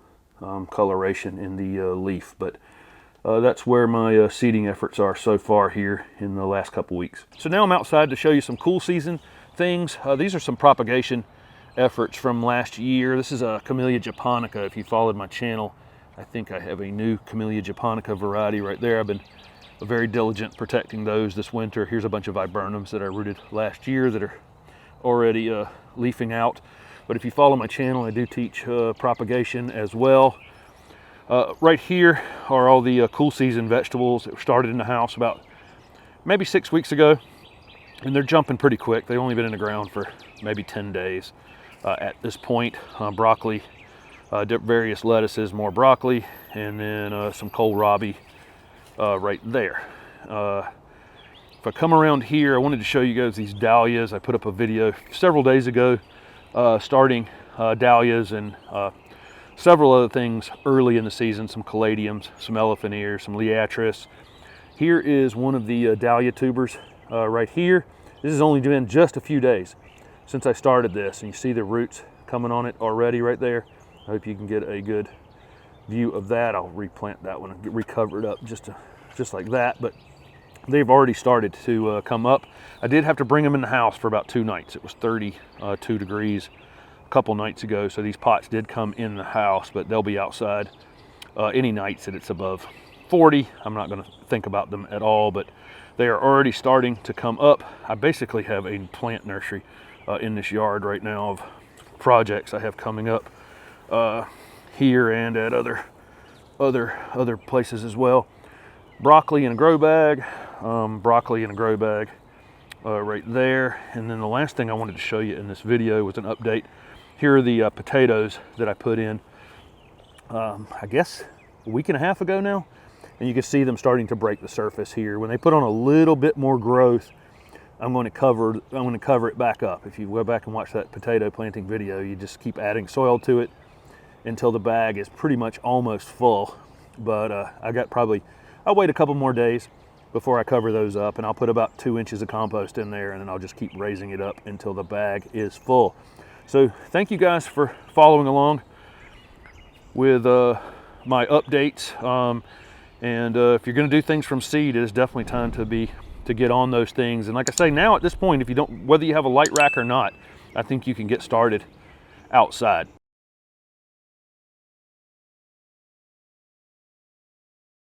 coloration in the leaf. But that's where my seeding efforts are so far here in the last couple weeks. So now I'm outside to show you some cool season things. These are some propagation efforts from last year. This is a Camellia japonica. If you followed my channel, I think I have a new Camellia japonica variety right there. I've been very diligent protecting those this winter. Here's a bunch of viburnums that I rooted last year that are already leafing out. But if you follow my channel, I do teach propagation as well. Right here are all the cool season vegetables that were started in the house about maybe 6 weeks ago. And they're jumping pretty quick. They've only been in the ground for maybe 10 days at this point. Broccoli, various lettuces, more broccoli, and then some kohlrabi right there. If I come around here, I wanted to show you guys these dahlias. I put up a video several days ago starting dahlias and several other things early in the season, some caladiums, some elephant ears, some liatris. Here is one of the dahlia tubers right here. This has only been just a few days since I started this, and you see the roots coming on it already right there. I hope you can get a good view of that. I'll replant that one and recover it up just like that. But they've already started to come up. I did have to bring them in the house for about 2 nights. It was 32 degrees a couple nights ago, so these pots did come in the house, but they'll be outside any nights that it's above 40. I'm not going to think about them at all, but they are already starting to come up. I basically have a plant nursery in this yard right now of projects I have coming up here and at other places as well. Broccoli in a grow bag, right there. And then the last thing I wanted to show you in this video was an update. Here are the potatoes that I put in, I guess a week and a half ago now. And you can see them starting to break the surface here. When they put on a little bit more growth, I'm going to cover it back up. If you go back and watch that potato planting video, you just keep adding soil to it until the bag is pretty much almost full. But I'll wait a couple more days before I cover those up, and I'll put about 2 inches of compost in there, and then I'll just keep raising it up until the bag is full. So thank you guys for following along with my updates. And if you're going to do things from seed, it is definitely time to get on those things. And like I say, now at this point, whether you have a light rack or not, I think you can get started outside.